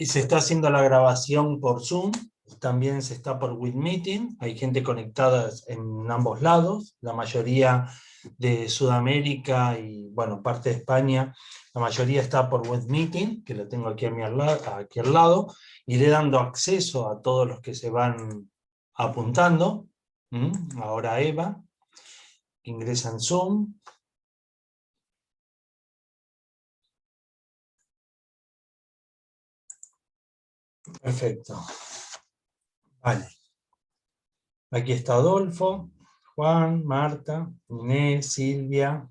Y se está haciendo la grabación por Zoom, también se está por WebMeeting, hay gente conectada en ambos lados, la mayoría de Sudamérica y, bueno, parte de España, la mayoría está por WebMeeting, que lo tengo aquí aquí al lado, iré dando acceso a todos los que se van apuntando. Ahora Eva, ingresa en Zoom. Perfecto. Vale. Aquí está Adolfo, Juan, Marta, Inés, Silvia.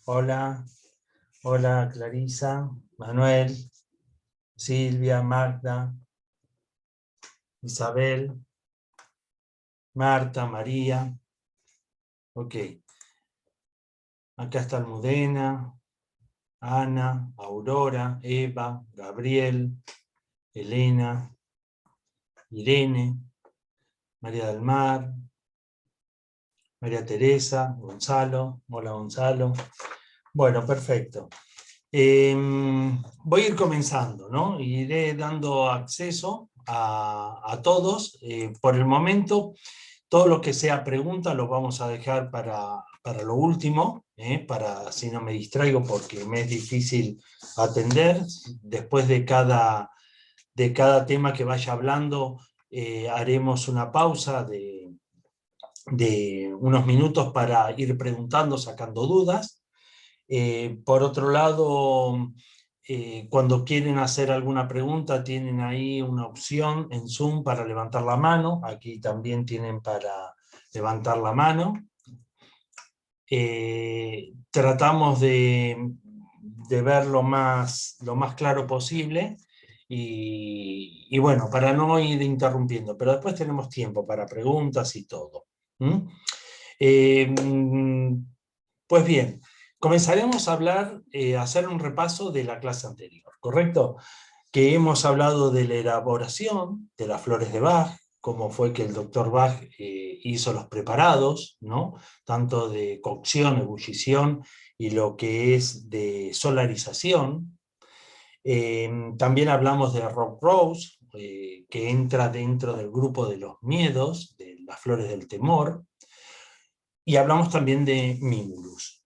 Hola. Hola Clarisa, Manuel, Silvia, Magda, Isabel, Marta, María. Ok. Acá está Almudena, Ana, Aurora, Eva, Gabriel, Elena, Irene, María del Mar, María Teresa, Gonzalo. Hola Gonzalo. Bueno, perfecto. Voy a ir comenzando, ¿no? Iré dando acceso a todos. Por el momento, todo lo que sea pregunta lo vamos a dejar para lo último, para si no me distraigo porque me es difícil atender. Después de cada tema que vaya hablando, haremos una pausa de unos minutos para ir preguntando, sacando dudas. Por otro lado, cuando quieren hacer alguna pregunta, tienen ahí una opción en Zoom para levantar la mano. Aquí también tienen para levantar la mano. Tratamos de ver lo más claro posible y bueno, para no ir interrumpiendo, pero después tenemos tiempo para preguntas y todo. Pues bien, comenzaremos a hablar, a hacer un repaso de la clase anterior, ¿correcto? Que hemos hablado de la elaboración de las flores de Bach, cómo fue que el doctor Bach hizo los preparados, ¿no? Tanto de cocción, ebullición y lo que es de solarización. También hablamos de Rob Rose, que entra dentro del grupo de los miedos, de las flores del temor. Y hablamos también de Mimulus.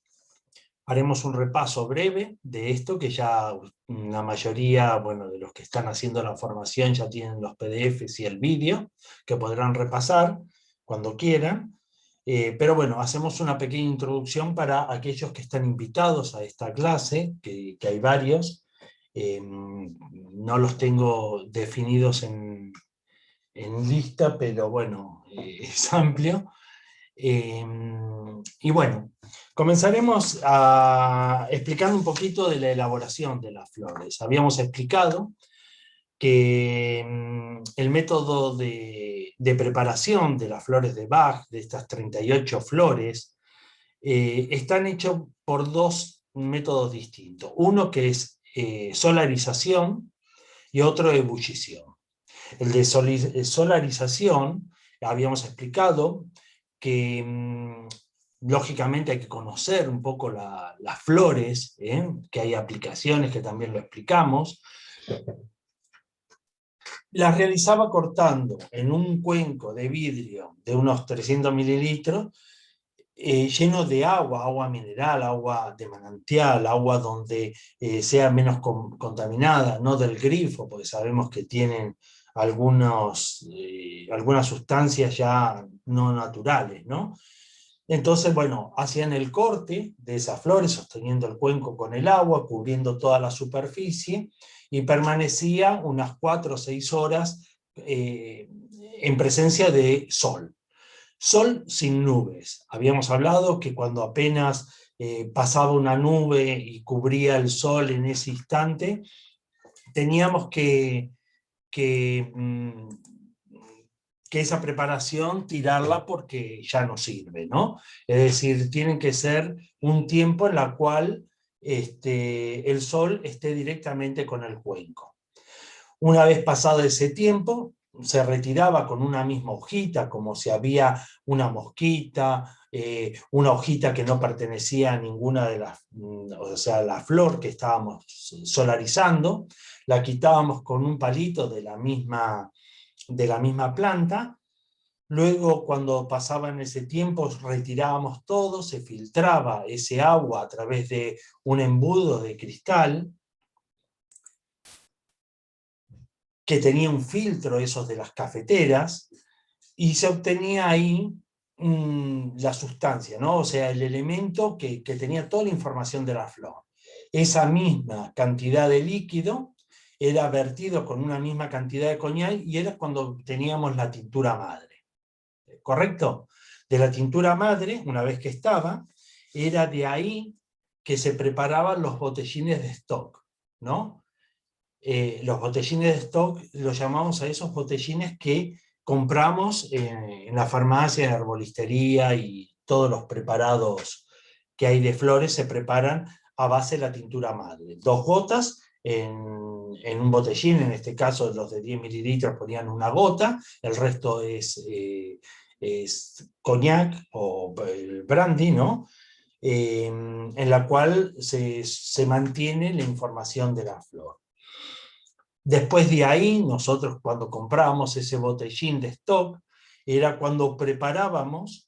Haremos un repaso breve de esto, que ya la mayoría, bueno, de los que están haciendo la formación ya tienen los PDFs y el vídeo, que podrán repasar cuando quieran. Pero bueno, hacemos una pequeña introducción para aquellos que están invitados a esta clase, que hay varios. No los tengo definidos en lista, pero bueno, es amplio. Y bueno, comenzaremos explicando un poquito de la elaboración de las flores. Habíamos explicado que el método de preparación de las flores de Bach, de estas 38 flores, están hechos por dos métodos distintos. Uno que es solarización y otro ebullición. El de solarización, habíamos explicado que lógicamente hay que conocer un poco las flores, que hay aplicaciones que también lo explicamos. Las realizaba cortando en un cuenco de vidrio de unos 300 mililitros, lleno de agua mineral, agua de manantial, agua donde sea menos contaminada, no del grifo, porque sabemos que tienen algunas sustancias ya no naturales, ¿no? Entonces, bueno, hacían el corte de esas flores, sosteniendo el cuenco con el agua, cubriendo toda la superficie, y permanecía unas 4 o 6 horas en presencia de sol. Sol sin nubes. Habíamos hablado que cuando apenas pasaba una nube y cubría el sol en ese instante, teníamos que esa preparación tirarla porque ya no sirve, ¿no? Es decir, tiene que ser un tiempo en el cual el sol esté directamente con el cuenco. Una vez pasado ese tiempo, se retiraba con una misma hojita, como si había una mosquita, una hojita que no pertenecía a ninguna de las, o sea, la flor que estábamos solarizando, la quitábamos con un palito de la misma planta. Luego, cuando pasaban ese tiempo, retirábamos todo, se filtraba ese agua a través de un embudo de cristal, que tenía un filtro, esos de las cafeteras, y se obtenía ahí la sustancia, ¿no? O sea, el elemento que tenía toda la información de la flor. Esa misma cantidad de líquido era vertido con una misma cantidad de coñac y era cuando teníamos la tintura madre. ¿Correcto? De la tintura madre, una vez que estaba, era de ahí que se preparaban los botellines de stock, ¿no? Los botellines de stock los llamamos a esos botellines que compramos en la farmacia, en la herbolistería, y todos los preparados que hay de flores se preparan a base de la tintura madre. 2 gotas en un botellín, en este caso los de 10 mililitros ponían una gota, el resto es coñac o el brandy, ¿no? En la cual se mantiene la información de la flor. Después de ahí, nosotros cuando comprábamos ese botellín de stock, era cuando preparábamos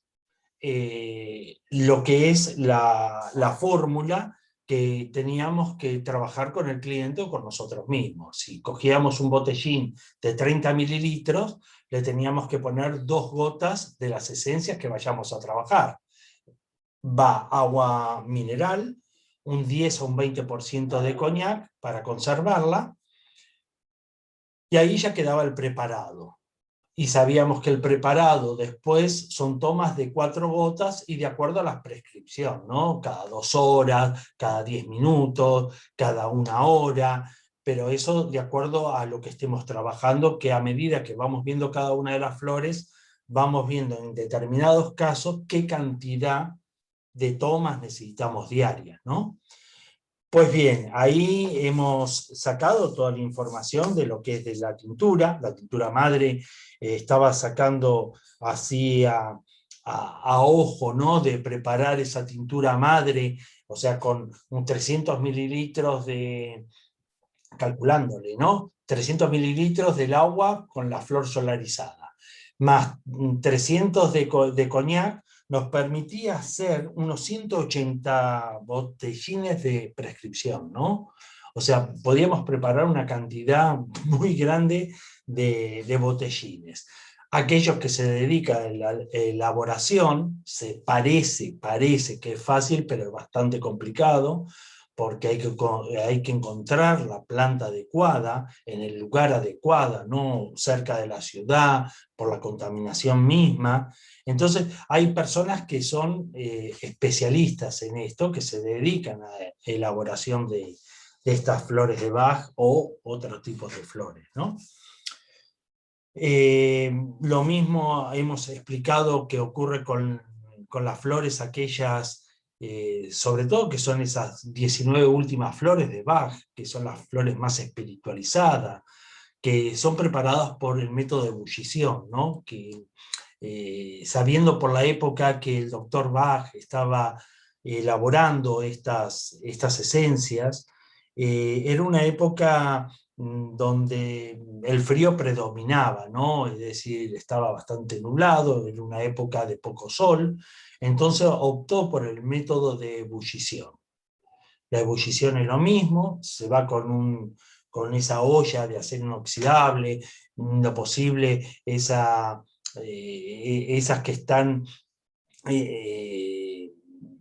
lo que es la fórmula que teníamos que trabajar con el cliente o con nosotros mismos. Si cogíamos un botellín de 30 mililitros, le teníamos que poner 2 gotas de las esencias que vayamos a trabajar. Va agua mineral, un 10 o un 20% de coñac para conservarla, y ahí ya quedaba el preparado. Y sabíamos que el preparado después son tomas de 4 gotas y de acuerdo a la prescripción, ¿no? Cada 2 horas, cada 10 minutos, cada 1 hora, pero eso de acuerdo a lo que estemos trabajando, que a medida que vamos viendo cada una de las flores, vamos viendo en determinados casos qué cantidad de tomas necesitamos diarias, ¿no? Pues bien, ahí hemos sacado toda la información de lo que es de la tintura madre. Estaba sacando así a ojo, ¿no? De preparar esa tintura madre, o sea, con un 300 mililitros de, calculándole, ¿no? 300 mililitros del agua con la flor solarizada, más 300 de coñac, nos permitía hacer unos 180 botellines de prescripción, ¿no? O sea, podíamos preparar una cantidad muy grande de botellines. Aquellos que se dedican a la elaboración, parece que es fácil, pero es bastante complicado, porque hay que encontrar la planta adecuada, en el lugar adecuado, no cerca de la ciudad, por la contaminación misma. Entonces, hay personas que son especialistas en esto, que se dedican a la elaboración de estas flores de Bach o otros tipos de flores, ¿no? Lo mismo hemos explicado que ocurre con las flores aquellas, sobre todo que son esas 19 últimas flores de Bach, que son las flores más espiritualizadas, que son preparadas por el método de ebullición, ¿no? Que, sabiendo por la época que el doctor Bach estaba elaborando estas esencias, era una época donde el frío predominaba, ¿no? Es decir, estaba bastante nublado, era una época de poco sol, entonces optó por el método de ebullición. La ebullición es lo mismo, se va con esa olla de acero inoxidable, lo posible esas que están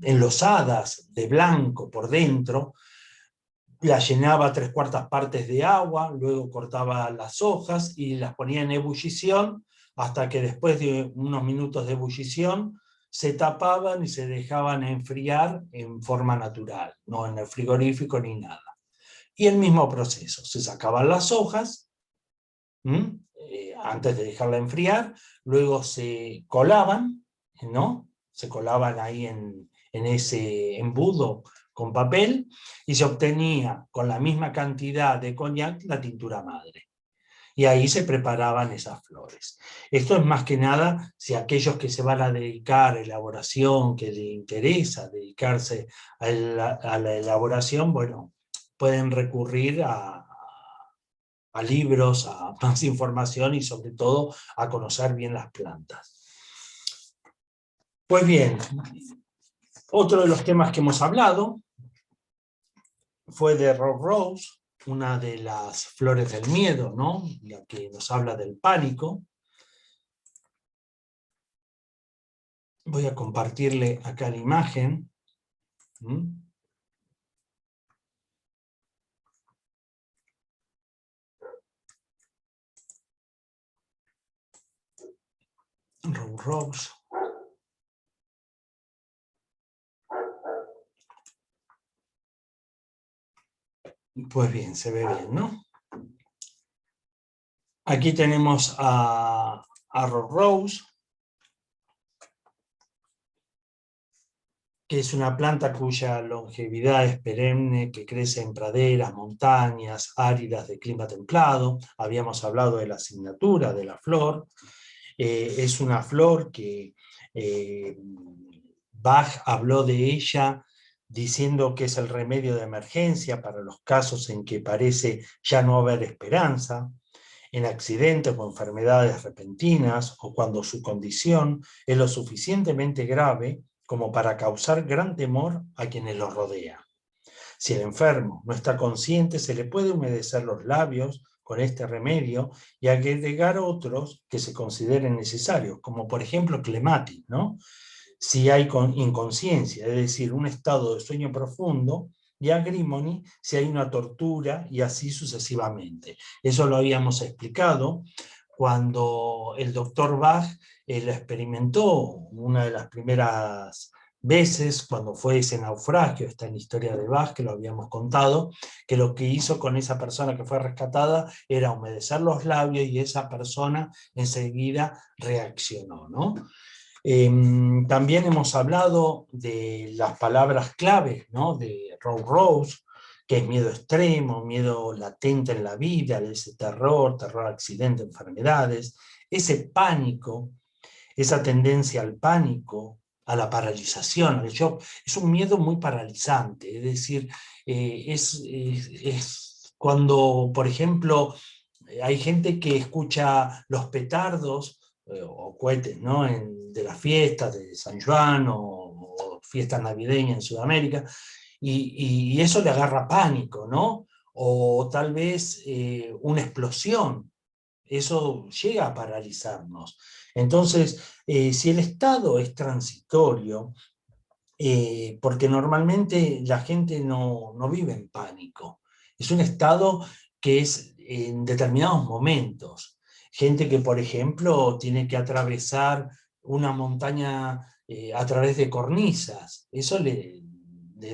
enlosadas de blanco por dentro, la llenaba 3/4 partes de agua, luego cortaba las hojas y las ponía en ebullición, hasta que después de unos minutos de ebullición se tapaban y se dejaban enfriar en forma natural, no en el frigorífico ni nada. Y el mismo proceso, se sacaban las hojas, antes de dejarla enfriar, luego se colaban, ¿no? Se colaban ahí en ese embudo con papel, y se obtenía con la misma cantidad de coñac la tintura madre. y ahí se preparaban esas flores. Esto es más que nada si aquellos que se van a dedicar a elaboración, que les interesa dedicarse a la elaboración, bueno, pueden recurrir a libros, a más información y sobre todo a conocer bien las plantas. Pues bien, otro de los temas que hemos hablado fue de Rob Rose, una de las flores del miedo, ¿no? La que nos habla del pánico. Voy a compartirle acá la imagen. Rob Rose. Pues bien, se ve bien, ¿no? Aquí tenemos a Rob Rose, que es una planta cuya longevidad es perenne, que crece en praderas, montañas áridas de clima templado. Habíamos hablado de la asignatura de la flor. Es una flor que Bach habló de ella diciendo que es el remedio de emergencia para los casos en que parece ya no haber esperanza, en accidentes o enfermedades repentinas, o cuando su condición es lo suficientemente grave como para causar gran temor a quienes lo rodean. Si el enfermo no está consciente, se le puede humedecer los labios con este remedio y agregar otros que se consideren necesarios, como por ejemplo clematis, ¿no? Si hay inconsciencia, es decir, un estado de sueño profundo, y agrimony si hay una tortura, y así sucesivamente. Eso lo habíamos explicado cuando el doctor Bach lo experimentó una de las primeras veces, cuando fue ese naufragio, está en la historia de Bach, que lo habíamos contado, que lo que hizo con esa persona que fue rescatada era humedecer los labios y esa persona enseguida reaccionó, ¿no? También hemos hablado de las palabras claves, ¿no? De Rob Rose, que es miedo extremo, miedo latente en la vida, ese terror, terror a accidentes, enfermedades, ese pánico, esa tendencia al pánico, a la paralización, al shock. Es un miedo muy paralizante, es decir, es cuando, por ejemplo, hay gente que escucha los petardos o cohetes, ¿no? De las fiestas de San Juan o fiestas navideñas en Sudamérica, y eso le agarra pánico, ¿no? O tal vez una explosión, eso llega a paralizarnos. Entonces, si el estado es transitorio, porque normalmente la gente no vive en pánico, es un estado que es en determinados momentos. Gente que, por ejemplo, tiene que atravesar una montaña a través de cornisas, eso le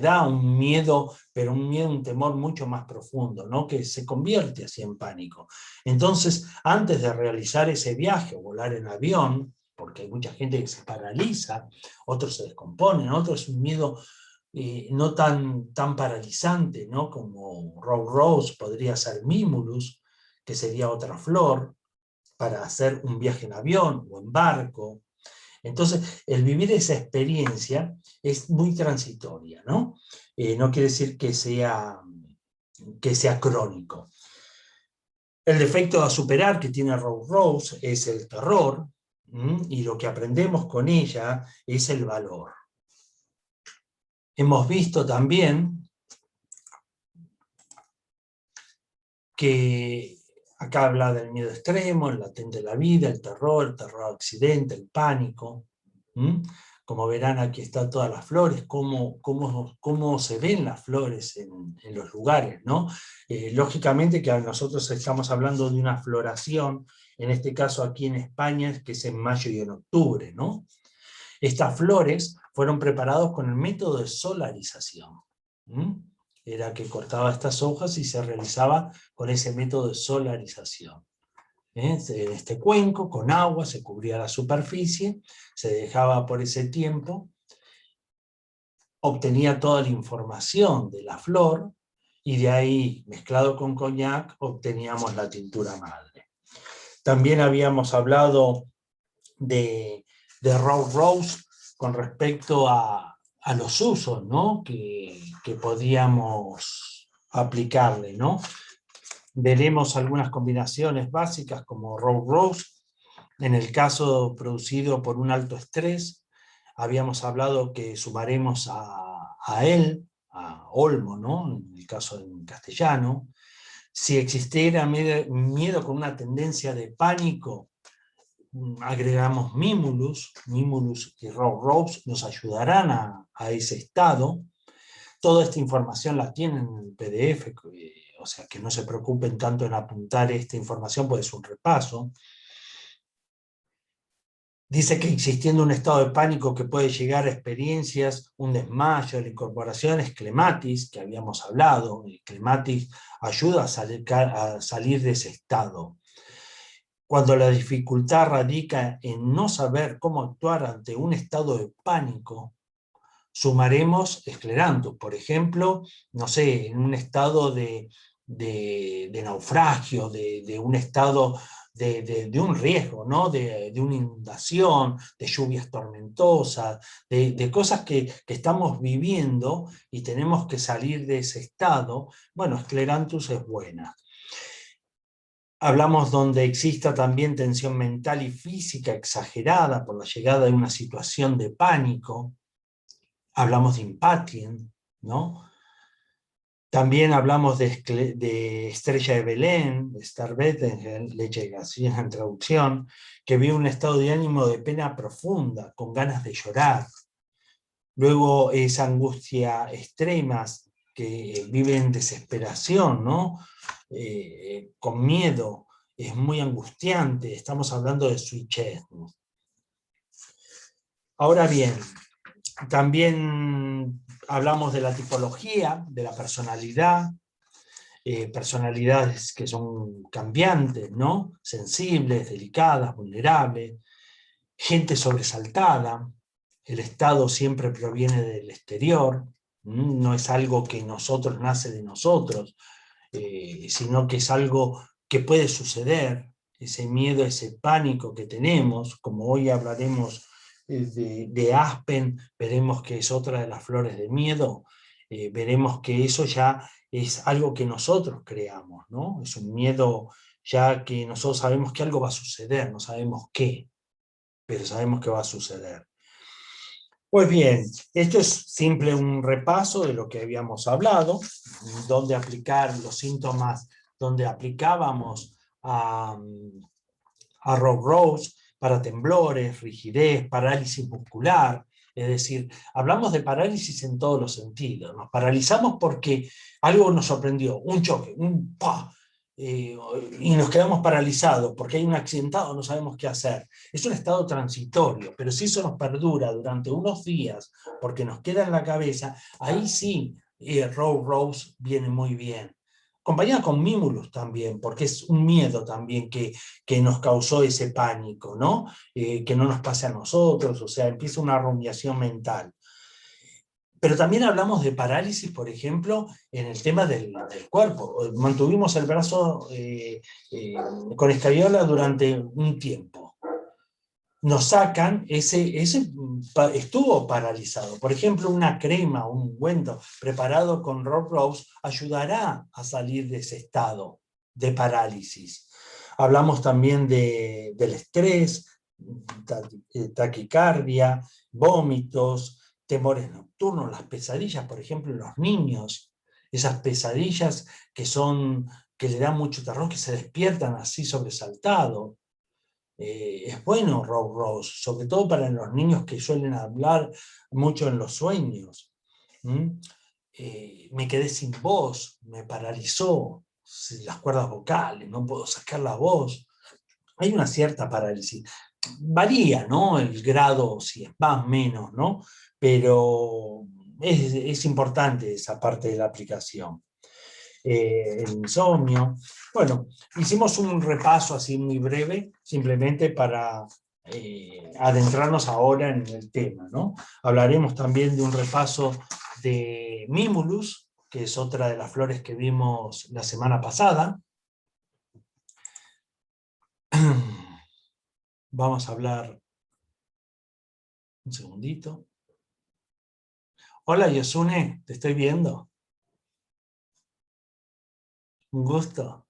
da un miedo, pero un miedo, un temor mucho más profundo, ¿no? Que se convierte así en pánico. Entonces, antes de realizar ese viaje o volar en avión, porque hay mucha gente que se paraliza, otros se descomponen, otros es un miedo no tan paralizante, ¿no? Como Rob Rose podría ser Mimulus, que sería otra flor, para hacer un viaje en avión o en barco. Entonces, el vivir esa experiencia es muy transitoria, ¿no? No quiere decir que sea crónico. El defecto a superar que tiene Rob Rose es el terror, y lo que aprendemos con ella es el valor. Hemos visto también que acá habla del miedo extremo, el latente de la vida, el terror accidente, el pánico. Como verán, aquí están todas las flores, cómo se ven las flores en los lugares, ¿no? Lógicamente que nosotros estamos hablando de una floración, en este caso aquí en España, que es en mayo y en octubre, ¿no? Estas flores fueron preparadas con el método de solarización. Era que cortaba estas hojas y se realizaba con ese método de solarización. En este cuenco, con agua, se cubría la superficie, se dejaba por ese tiempo, obtenía toda la información de la flor, y de ahí, mezclado con coñac, obteníamos la tintura madre. También habíamos hablado de Rob Rose con respecto a los usos, ¿no? que podíamos aplicarle, ¿no? Veremos algunas combinaciones básicas como Rob Rose. En el caso producido por un alto estrés, habíamos hablado que sumaremos a él, a Olmo, ¿no? En el caso en castellano. Si existiera miedo con una tendencia de pánico, agregamos Mimulus y Rob Rose nos ayudarán a ese estado. Toda esta información la tienen en el PDF, o sea que no se preocupen tanto en apuntar esta información, pues es un repaso. Dice que existiendo un estado de pánico que puede llegar a experiencias, un desmayo, la incorporación es clematis, que habíamos hablado, el clematis ayuda a salir de ese estado. Cuando la dificultad radica en no saber cómo actuar ante un estado de pánico, sumaremos esclerantus, por ejemplo, no sé, en un estado de naufragio, de un estado de un riesgo, ¿no? de una inundación, de lluvias tormentosas, de cosas que estamos viviendo y tenemos que salir de ese estado. Bueno, esclerantus es buena. Hablamos donde exista también tensión mental y física exagerada por la llegada de una situación de pánico. Hablamos de Impatient, ¿no? También hablamos de Estrella de Belén, de Starbetten, Leche García en traducción, que vive un estado de ánimo de pena profunda, con ganas de llorar. Luego esa angustia extrema, que vive en desesperación, ¿no? Con miedo, es muy angustiante. Estamos hablando de Sweet Chestnut. Ahora bien, también hablamos de la tipología, de la personalidad, personalidades que son cambiantes, ¿no? Sensibles, delicadas, vulnerables, gente sobresaltada. El estado siempre proviene del exterior, no es algo que nosotros nace de nosotros, sino que es algo que puede suceder. Ese miedo, ese pánico que tenemos, como hoy hablaremos de Aspen, veremos que es otra de las flores de miedo, veremos que eso ya es algo que nosotros creamos, ¿no? Es un miedo ya que nosotros sabemos que algo va a suceder, no sabemos qué, pero sabemos que va a suceder. Pues bien, esto es simple un repaso de lo que habíamos hablado, donde aplicar los síntomas, donde aplicábamos a Rob Rose para temblores, rigidez, parálisis muscular. Es decir, hablamos de parálisis en todos los sentidos. Nos paralizamos porque algo nos sorprendió, un choque, un ¡pah! Y nos quedamos paralizados porque hay un accidentado, no sabemos qué hacer. Es un estado transitorio, pero si eso nos perdura durante unos días porque nos queda en la cabeza, ahí sí Rob Rose viene muy bien. Acompañada con Mimulus también, porque es un miedo también que nos causó ese pánico, ¿no? Que no nos pase a nosotros, o sea, empieza una rumiación mental. Pero también hablamos de parálisis, por ejemplo, en el tema del cuerpo. Mantuvimos el brazo con escayola durante un tiempo. Nos sacan, ese estuvo paralizado. Por ejemplo, una crema, un ungüento preparado con Rob Rose ayudará a salir de ese estado de parálisis. Hablamos también del estrés, taquicardia, vómitos, temores nocturnos, las pesadillas, por ejemplo, en los niños, esas pesadillas que le dan mucho terror, que se despiertan así sobresaltados. Es bueno Rob Rose, sobre todo para los niños que suelen hablar mucho en los sueños. Me quedé sin voz, me paralizó las cuerdas vocales, no puedo sacar la voz. Hay una cierta parálisis. Varía, ¿no? El grado, si es más o menos, ¿no? Pero es importante esa parte de la aplicación. El insomnio. Bueno, hicimos un repaso así muy breve, simplemente para adentrarnos ahora en el tema, ¿no? Hablaremos también de un repaso de Mimulus, que es otra de las flores que vimos la semana pasada. vamos a hablar un segundito. Hola Yosune, te estoy viendo. Un gusto.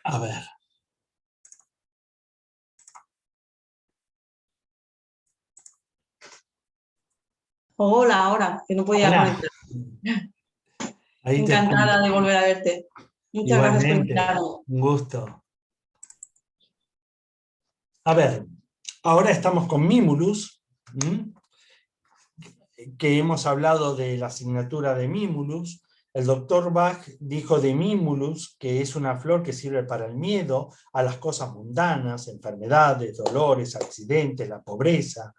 A ver. Hola, ahora, que no podía Hola. conectar. Ahí te estoy. Encantada de volver a verte. Muchas gracias por Igualmente, invitarme. un gusto. A ver, ahora estamos con Mimulus, que hemos hablado de la asignatura de Mimulus. El doctor Bach dijo de Mimulus que es una flor que sirve para el miedo a las cosas mundanas, enfermedades, dolores, accidentes, la pobreza,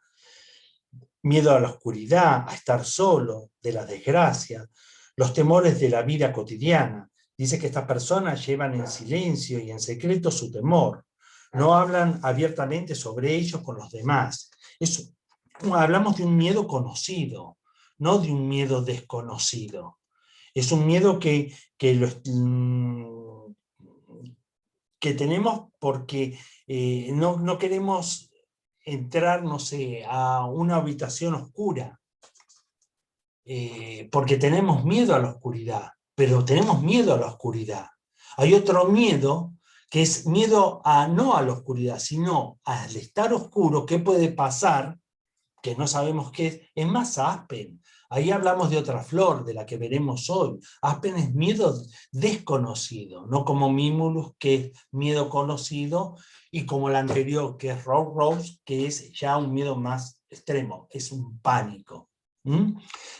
miedo a la oscuridad, a estar solo, de la desgracia, los temores de la vida cotidiana. Dice que estas personas llevan en silencio y en secreto su temor. No hablan abiertamente sobre ellos con los demás. Hablamos de un miedo conocido, no de un miedo desconocido. Es un miedo que tenemos porque no queremos entrar, no sé, a una habitación oscura, porque tenemos miedo a la oscuridad, pero tenemos miedo a la oscuridad. Hay otro miedo que es miedo no a la oscuridad, sino al estar oscuro, ¿qué puede pasar? Que no sabemos qué es más aspen. Ahí hablamos de otra flor, de la que veremos hoy. Aspen es miedo desconocido, no como Mimulus, que es miedo conocido, y como la anterior, que es Rose, que es ya un miedo más extremo, es un pánico.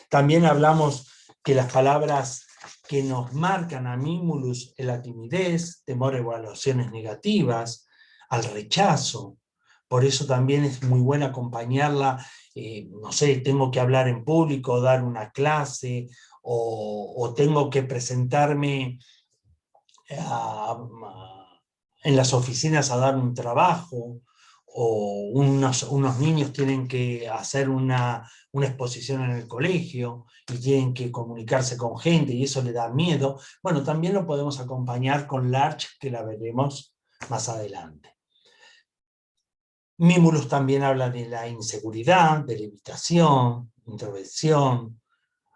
También hablamos que las palabras que nos marcan a Mimulus es la timidez, temor a evaluaciones negativas, al rechazo. Por eso también es muy bueno acompañarla, no sé, tengo que hablar en público, dar una clase, o tengo que presentarme en las oficinas a dar un trabajo, o unos niños tienen que hacer una exposición en el colegio y tienen que comunicarse con gente y eso le da miedo. Bueno, también lo podemos acompañar con Larch, que la veremos más adelante. Mimulus también habla de la inseguridad, de la evitación, introversión,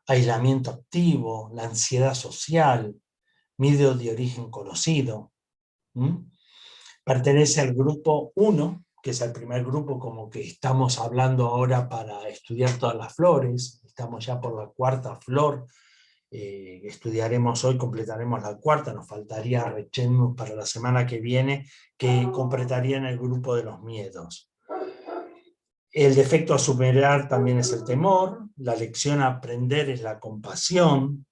aislamiento activo, la ansiedad social, miedo de origen conocido. Pertenece al grupo 1, que es el primer grupo como que estamos hablando ahora para estudiar todas las flores. Estamos ya por la cuarta flor. Estudiaremos hoy, completaremos la cuarta, nos faltaría Rechenmus para la semana que viene, que completaría en el grupo de los miedos. El defecto a superar también es el temor, la lección a aprender es la compasión,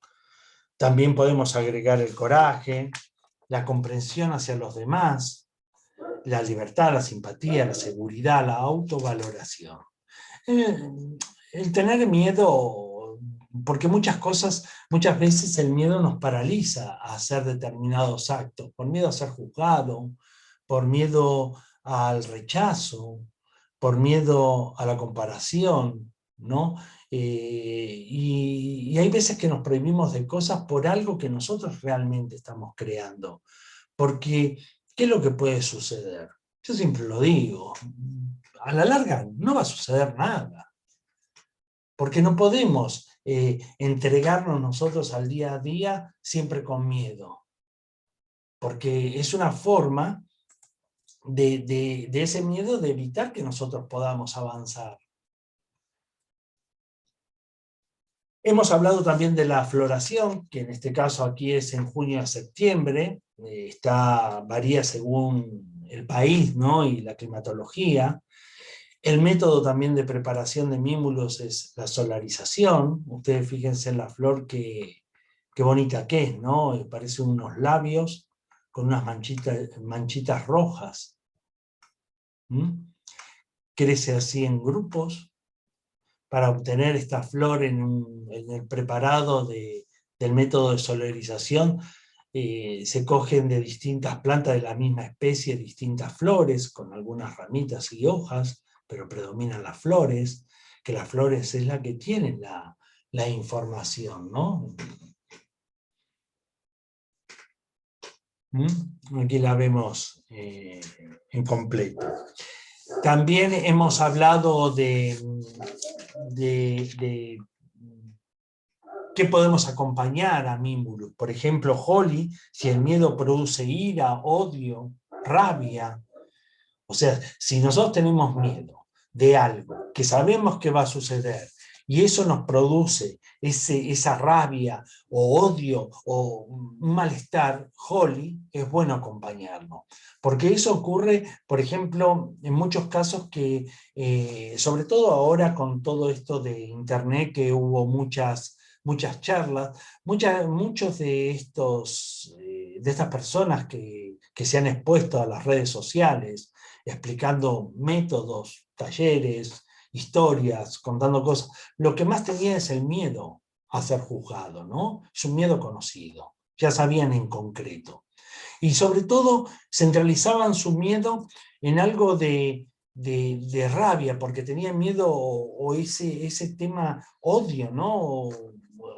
también podemos agregar el coraje, la comprensión hacia los demás, la libertad, la simpatía, la seguridad, la autovaloración. El tener miedo, porque muchas veces el miedo nos paraliza a hacer determinados actos, por miedo a ser juzgado, por miedo al rechazo, por miedo a la comparación, ¿no? Y hay veces que nos prohibimos de cosas por algo que nosotros realmente estamos creando. Porque, ¿qué es lo que puede suceder? Yo siempre lo digo, a la larga no va a suceder nada, porque no podemos entregarnos nosotros al día a día siempre con miedo, porque es una forma de ese miedo de evitar que nosotros podamos avanzar. Hemos hablado también de la floración, que en este caso aquí es en junio a septiembre, varía según el país, ¿no? Y la climatología. El método también de preparación de Mimulus es la solarización. Ustedes fíjense en la flor qué bonita que es, ¿no? Parecen unos labios con unas manchitas rojas. Crece así en grupos para obtener esta flor en el preparado del método de solarización. Se cogen de distintas plantas de la misma especie distintas flores, con algunas ramitas y hojas, pero predominan las flores, que las flores es la que tienen la información, ¿no? Aquí la vemos en completo. También hemos hablado de qué podemos acompañar a Mimulus. Por ejemplo, Holly, si el miedo produce ira, odio, rabia. O sea, si nosotros tenemos miedo de algo que sabemos que va a suceder y eso nos produce esa rabia o odio o un malestar, Holly, es bueno acompañarnos. Porque eso ocurre, por ejemplo, en muchos casos que, sobre todo ahora con todo esto de internet, que hubo muchas charlas, muchos de estas personas que se han expuesto a las redes sociales, explicando métodos, talleres, historias, contando cosas. Lo que más tenía es el miedo a ser juzgado, ¿no? Es un miedo conocido, ya sabían en concreto. Y sobre todo centralizaban su miedo en algo de rabia, porque tenían miedo o ese tema odio, ¿no?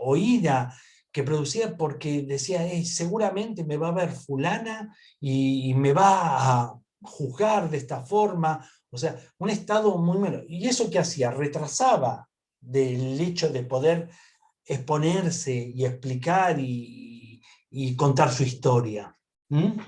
O ira que producía porque decía, seguramente me va a ver fulana y me va a juzgar de esta forma. O sea, un estado muy malo. ¿Y eso qué hacía? Retrasaba del hecho de poder exponerse y explicar y contar su historia. ¿Mm?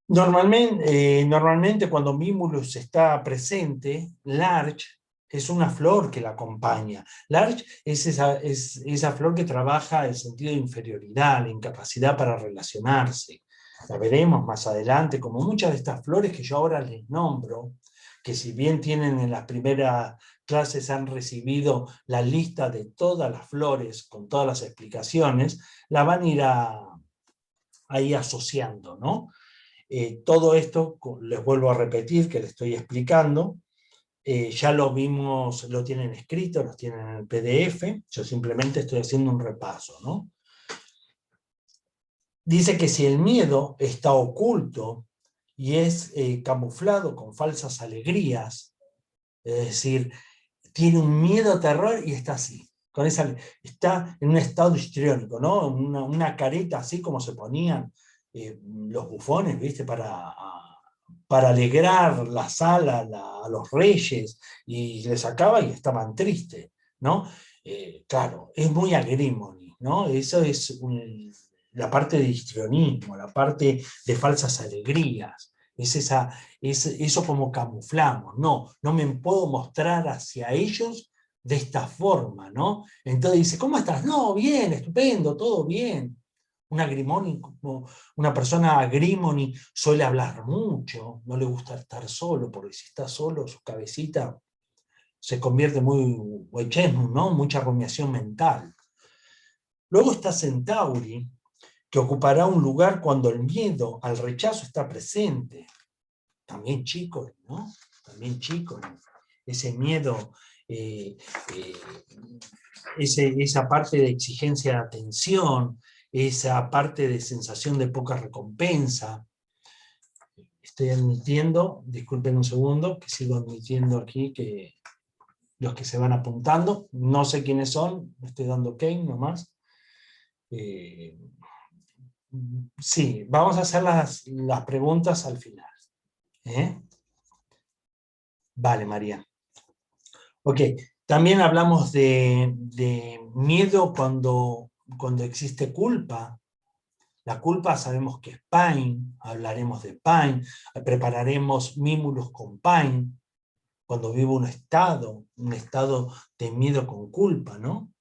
Normalmente cuando Mimulus está presente, Larch es una flor que la acompaña. Larch es esa flor que trabaja el sentido de inferioridad, la incapacidad para relacionarse. La veremos más adelante, como muchas de estas flores que yo ahora les nombro, que si bien tienen en las primeras clases han recibido la lista de todas las flores con todas las explicaciones, la van a ir ahí asociando, ¿no? Todo esto, les vuelvo a repetir que les estoy explicando, ya lo vimos, lo tienen escrito, lo tienen en el PDF, yo simplemente estoy haciendo un repaso, ¿no? Dice que si el miedo está oculto y es camuflado con falsas alegrías, es decir, tiene un miedo, terror y está así, está en un estado histriónico, ¿no? Una careta así como se ponían los bufones, ¿viste? Para alegrar la sala a los reyes, y le sacaba y estaban tristes, ¿no? Claro, es muy agrimony, ¿no? Eso es la parte de histrionismo, la parte de falsas alegrías. Es eso como camuflamos, no me puedo mostrar hacia ellos de esta forma, ¿no? Entonces dice, ¿cómo estás? No, bien, estupendo, todo bien. Una persona agrimony suele hablar mucho, no le gusta estar solo, porque si está solo, su cabecita se convierte muy huechesmo, ¿no? Mucha rumiación mental. Luego está Centauri, que ocupará un lugar cuando el miedo al rechazo está presente. También chicos, ¿no? También chicos. Ese miedo, esa parte de exigencia de atención, esa parte de sensación de poca recompensa. Estoy admitiendo, disculpen un segundo, que sigo admitiendo aquí que los que se van apuntando, no sé quiénes son, estoy dando ok nomás. Sí, vamos a hacer las preguntas al final. Vale, María. Ok, también hablamos de miedo cuando existe culpa. La culpa sabemos que es pain, hablaremos de pain, prepararemos Mimulus con pain, cuando vivo un estado de miedo con culpa, ¿no?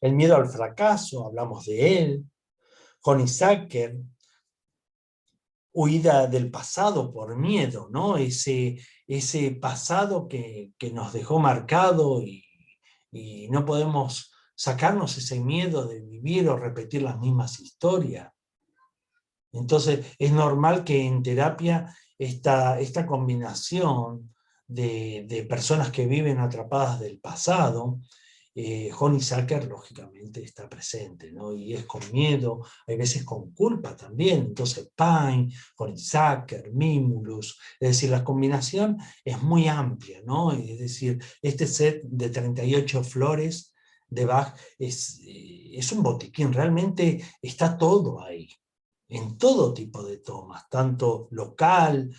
El miedo al fracaso, hablamos de él. Honeysucker, huida del pasado por miedo, ¿no? Ese pasado que nos dejó marcado y no podemos sacarnos ese miedo de vivir o repetir las mismas historias. Entonces es normal que en terapia esta combinación de personas que viven atrapadas del pasado, Honeysucker lógicamente está presente, ¿no? Y es con miedo, hay veces con culpa también. Entonces Pine, Honeysucker, Mimulus, es decir, la combinación es muy amplia, ¿no? Es decir, este set de 38 flores de Bach es un botiquín, realmente está todo ahí. en todo tipo de tomas, tanto local,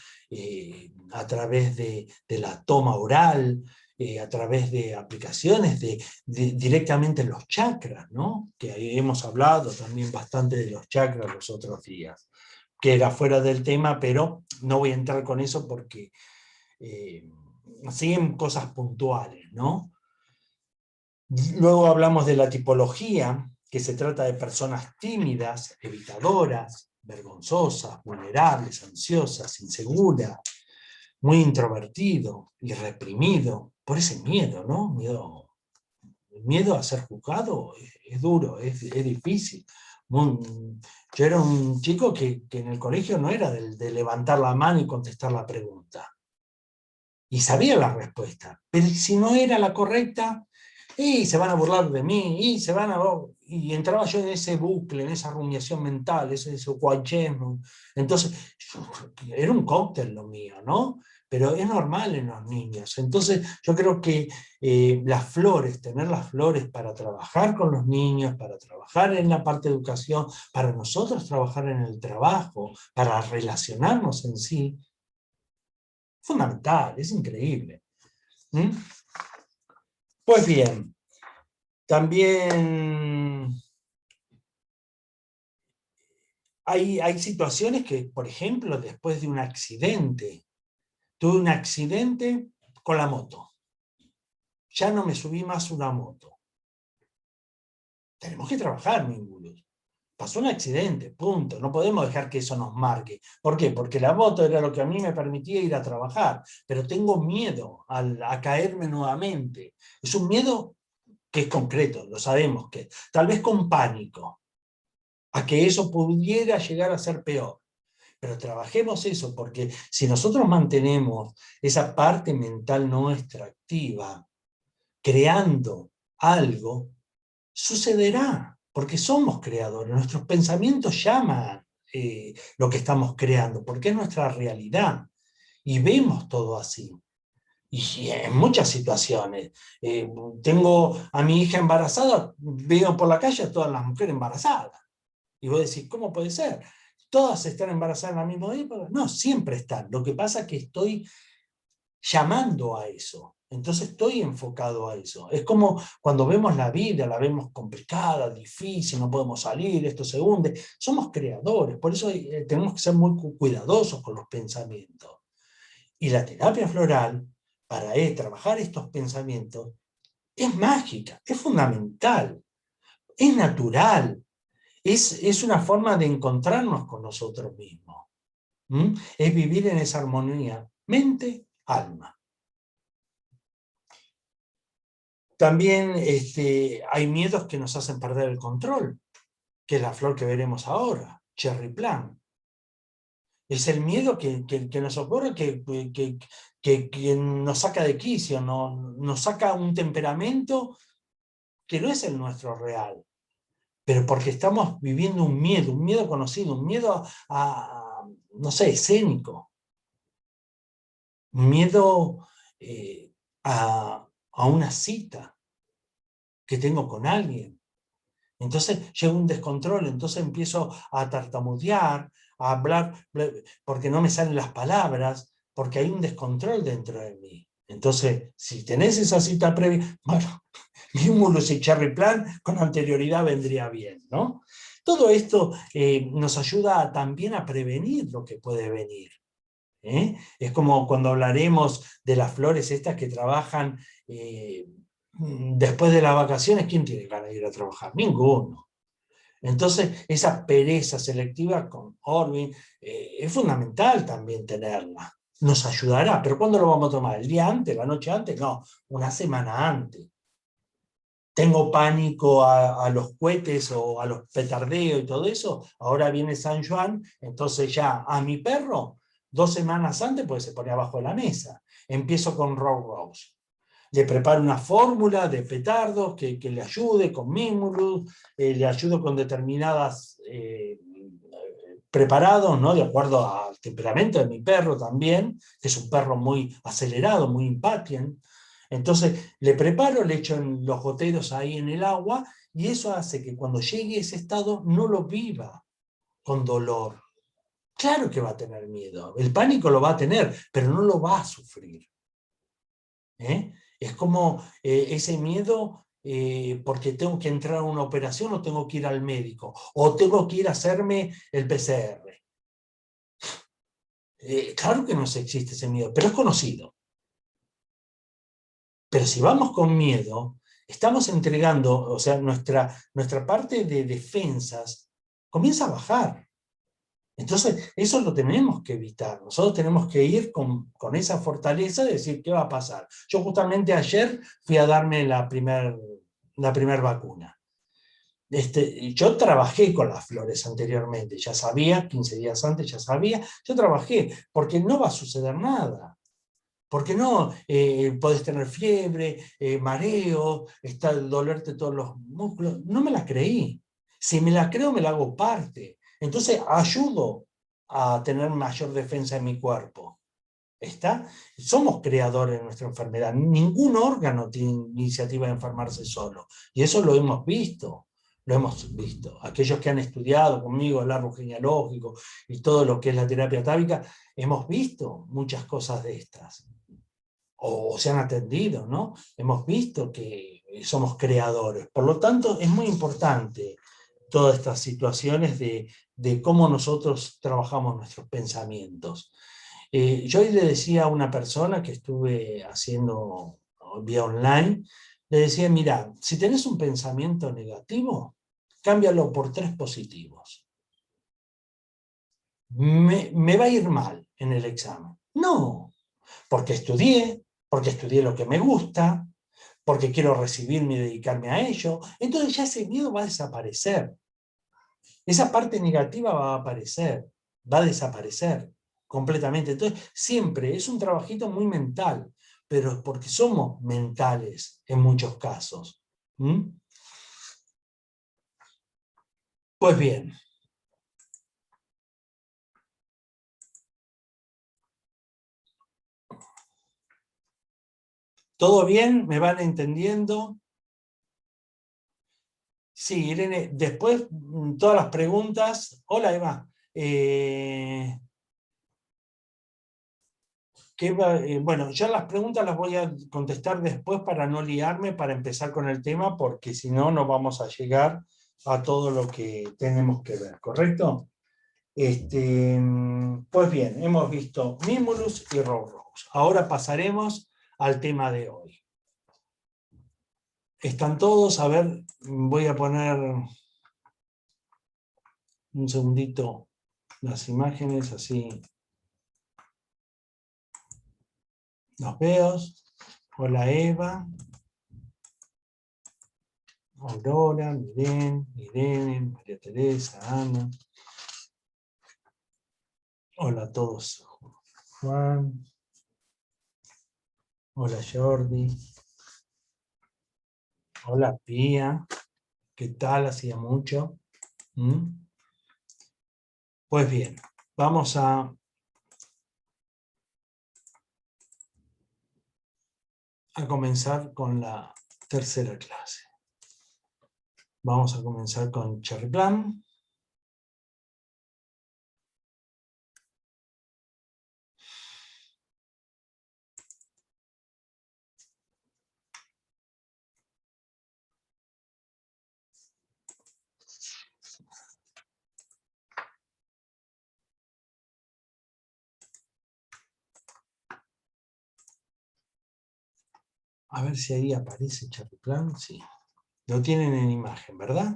a través de la toma oral, a través de aplicaciones, directamente los chakras, ¿no? Que ahí hemos hablado también bastante de los chakras los otros días, que era fuera del tema, pero no voy a entrar con eso porque siguen cosas puntuales, ¿no? Luego hablamos de la tipología, que se trata de personas tímidas, evitadoras, vergonzosas, vulnerables, ansiosas, inseguras, muy introvertido y reprimido, por ese miedo, ¿no? El miedo a ser juzgado es duro, es difícil. Yo era un chico que en el colegio no era de levantar la mano y contestar la pregunta. Y sabía la respuesta, pero si no era la correcta, y se van a burlar de mí, y entraba yo en ese bucle, en esa rumiación mental, ese guayemo. Entonces, era un cóctel lo mío, ¿no? Pero es normal en los niños. Entonces, yo creo que las flores, tener las flores para trabajar con los niños, para trabajar en la parte de educación, para nosotros trabajar en el trabajo, para relacionarnos en sí, fundamental, es increíble. ¿Mm? Pues bien, también hay situaciones que, por ejemplo, después de un accidente, tuve un accidente con la moto. Ya no me subí más una moto. Tenemos que trabajar, Mingulus. Pasó un accidente, punto. No podemos dejar que eso nos marque. ¿Por qué? Porque la moto era lo que a mí me permitía ir a trabajar, pero tengo miedo a caerme nuevamente. Es un miedo que es concreto, lo sabemos que tal vez con pánico, a que eso pudiera llegar a ser peor. Pero trabajemos eso, porque si nosotros mantenemos esa parte mental nuestra activa, creando algo, sucederá, porque somos creadores, nuestros pensamientos llaman lo que estamos creando, porque es nuestra realidad, y vemos todo así. Y en muchas situaciones, tengo a mi hija embarazada, veo por la calle a todas las mujeres embarazadas, y vos decís, ¿cómo puede ser? ¿Todas están embarazadas en la misma época? No, siempre están. Lo que pasa es que estoy llamando a eso. Entonces estoy enfocado a eso. Es como cuando vemos la vida, la vemos complicada, difícil, no podemos salir, esto se hunde. Somos creadores, por eso tenemos que ser muy cuidadosos con los pensamientos. Y la terapia floral, para trabajar estos pensamientos, es mágica, es fundamental, es natural. Es una forma de encontrarnos con nosotros mismos. Es vivir en esa armonía, mente-alma. También hay miedos que nos hacen perder el control, que es la flor que veremos ahora, Cherry Plum. Es el miedo que nos ocurre, que nos saca de quicio, nos saca un temperamento que no es el nuestro real, pero porque estamos viviendo un miedo conocido, un miedo no sé, escénico, un miedo a una cita que tengo con alguien. Entonces llega un descontrol, entonces empiezo a tartamudear, a hablar, porque no me salen las palabras, porque hay un descontrol dentro de mí. Entonces, si tenés esa cita previa, bueno, Mimulus y Cherry Plan con anterioridad vendría bien, ¿no? Todo esto nos ayuda también a prevenir lo que puede venir. Es como cuando hablaremos de las flores estas que trabajan después de las vacaciones. ¿Quién tiene ganas de ir a trabajar? Ninguno. Entonces, esa pereza selectiva con Orwin es fundamental también tenerla. Nos ayudará, pero ¿cuándo lo vamos a tomar? ¿El día antes? ¿La noche antes? No, una semana antes. Tengo pánico a los cohetes o a los petardeos y todo eso. Ahora viene San Juan, entonces ya a mi perro, 2 semanas antes, pues se pone abajo de la mesa. Empiezo con Row Rose. Le preparo una fórmula de petardos que le ayude con Mimulus, le ayudo con determinadas preparados, ¿no? De acuerdo al temperamento de mi perro también, que es un perro muy acelerado, muy impatient. Entonces le preparo, le echo en los goteros ahí en el agua, y eso hace que cuando llegue ese estado no lo viva. con dolor. Claro que va a tener miedo. El pánico lo va a tener, pero no lo va a sufrir. Es como ese miedo porque tengo que entrar a una operación o tengo que ir al médico, o tengo que ir a hacerme el PCR. Claro que no existe ese miedo, pero es conocido. Pero si vamos con miedo, estamos entregando, o sea, nuestra parte de defensas comienza a bajar. Entonces, eso lo tenemos que evitar. Nosotros tenemos que ir con esa fortaleza de decir, ¿qué va a pasar? Yo justamente ayer fui a darme la primer vacuna. Yo trabajé con las flores anteriormente, ya sabía, 15 días antes ya sabía, yo trabajé, porque no va a suceder nada. Porque no podés tener fiebre, mareo, dolerte todos los músculos. No me la creí. Si me la creo, me la hago parte. Entonces ayudo a tener mayor defensa en mi cuerpo. ¿Está? Somos creadores de nuestra enfermedad. Ningún órgano tiene iniciativa de enfermarse solo. Y eso lo hemos visto. Lo hemos visto. Aquellos que han estudiado conmigo el árbol genealógico y todo lo que es la terapia atávica, hemos visto muchas cosas de estas. O se han atendido, ¿no? Hemos visto que somos creadores. Por lo tanto, es muy importante todas estas situaciones de cómo nosotros trabajamos nuestros pensamientos. Yo hoy le decía a una persona que estuve haciendo vía online, le decía, mira, si tenés un pensamiento negativo, cámbialo por 3 positivos. Me va a ir mal en el examen. No, porque estudié lo que me gusta, porque quiero recibirme y dedicarme a ello. Entonces ya ese miedo va a desaparecer. Esa parte negativa va a aparecer, va a desaparecer completamente. Entonces siempre es un trabajito muy mental, pero es porque somos mentales en muchos casos. ¿Mm? Pues bien. ¿Todo bien? ¿Me van entendiendo? Sí, Irene, después todas las preguntas. Hola, Eva. Bueno, ya las preguntas las voy a contestar después para no liarme, para empezar con el tema, porque si no, no vamos a llegar a todo lo que tenemos que ver, ¿correcto? Pues bien, hemos visto Mimulus y Rowrose. Ahora pasaremos al tema de hoy. ¿Están todos? A ver, voy a poner un segundito las imágenes, así los veo. Hola Eva, Aurora, Irene, María Teresa, Ana. Hola a todos. Juan. Hola Jordi. Hola Pía. ¿Qué tal? Hacía mucho. Pues bien, vamos a comenzar con la tercera clase. Vamos a comenzar con Cherry Plum. A ver si ahí aparece Cherry Plum. Sí. Lo tienen en imagen, ¿verdad?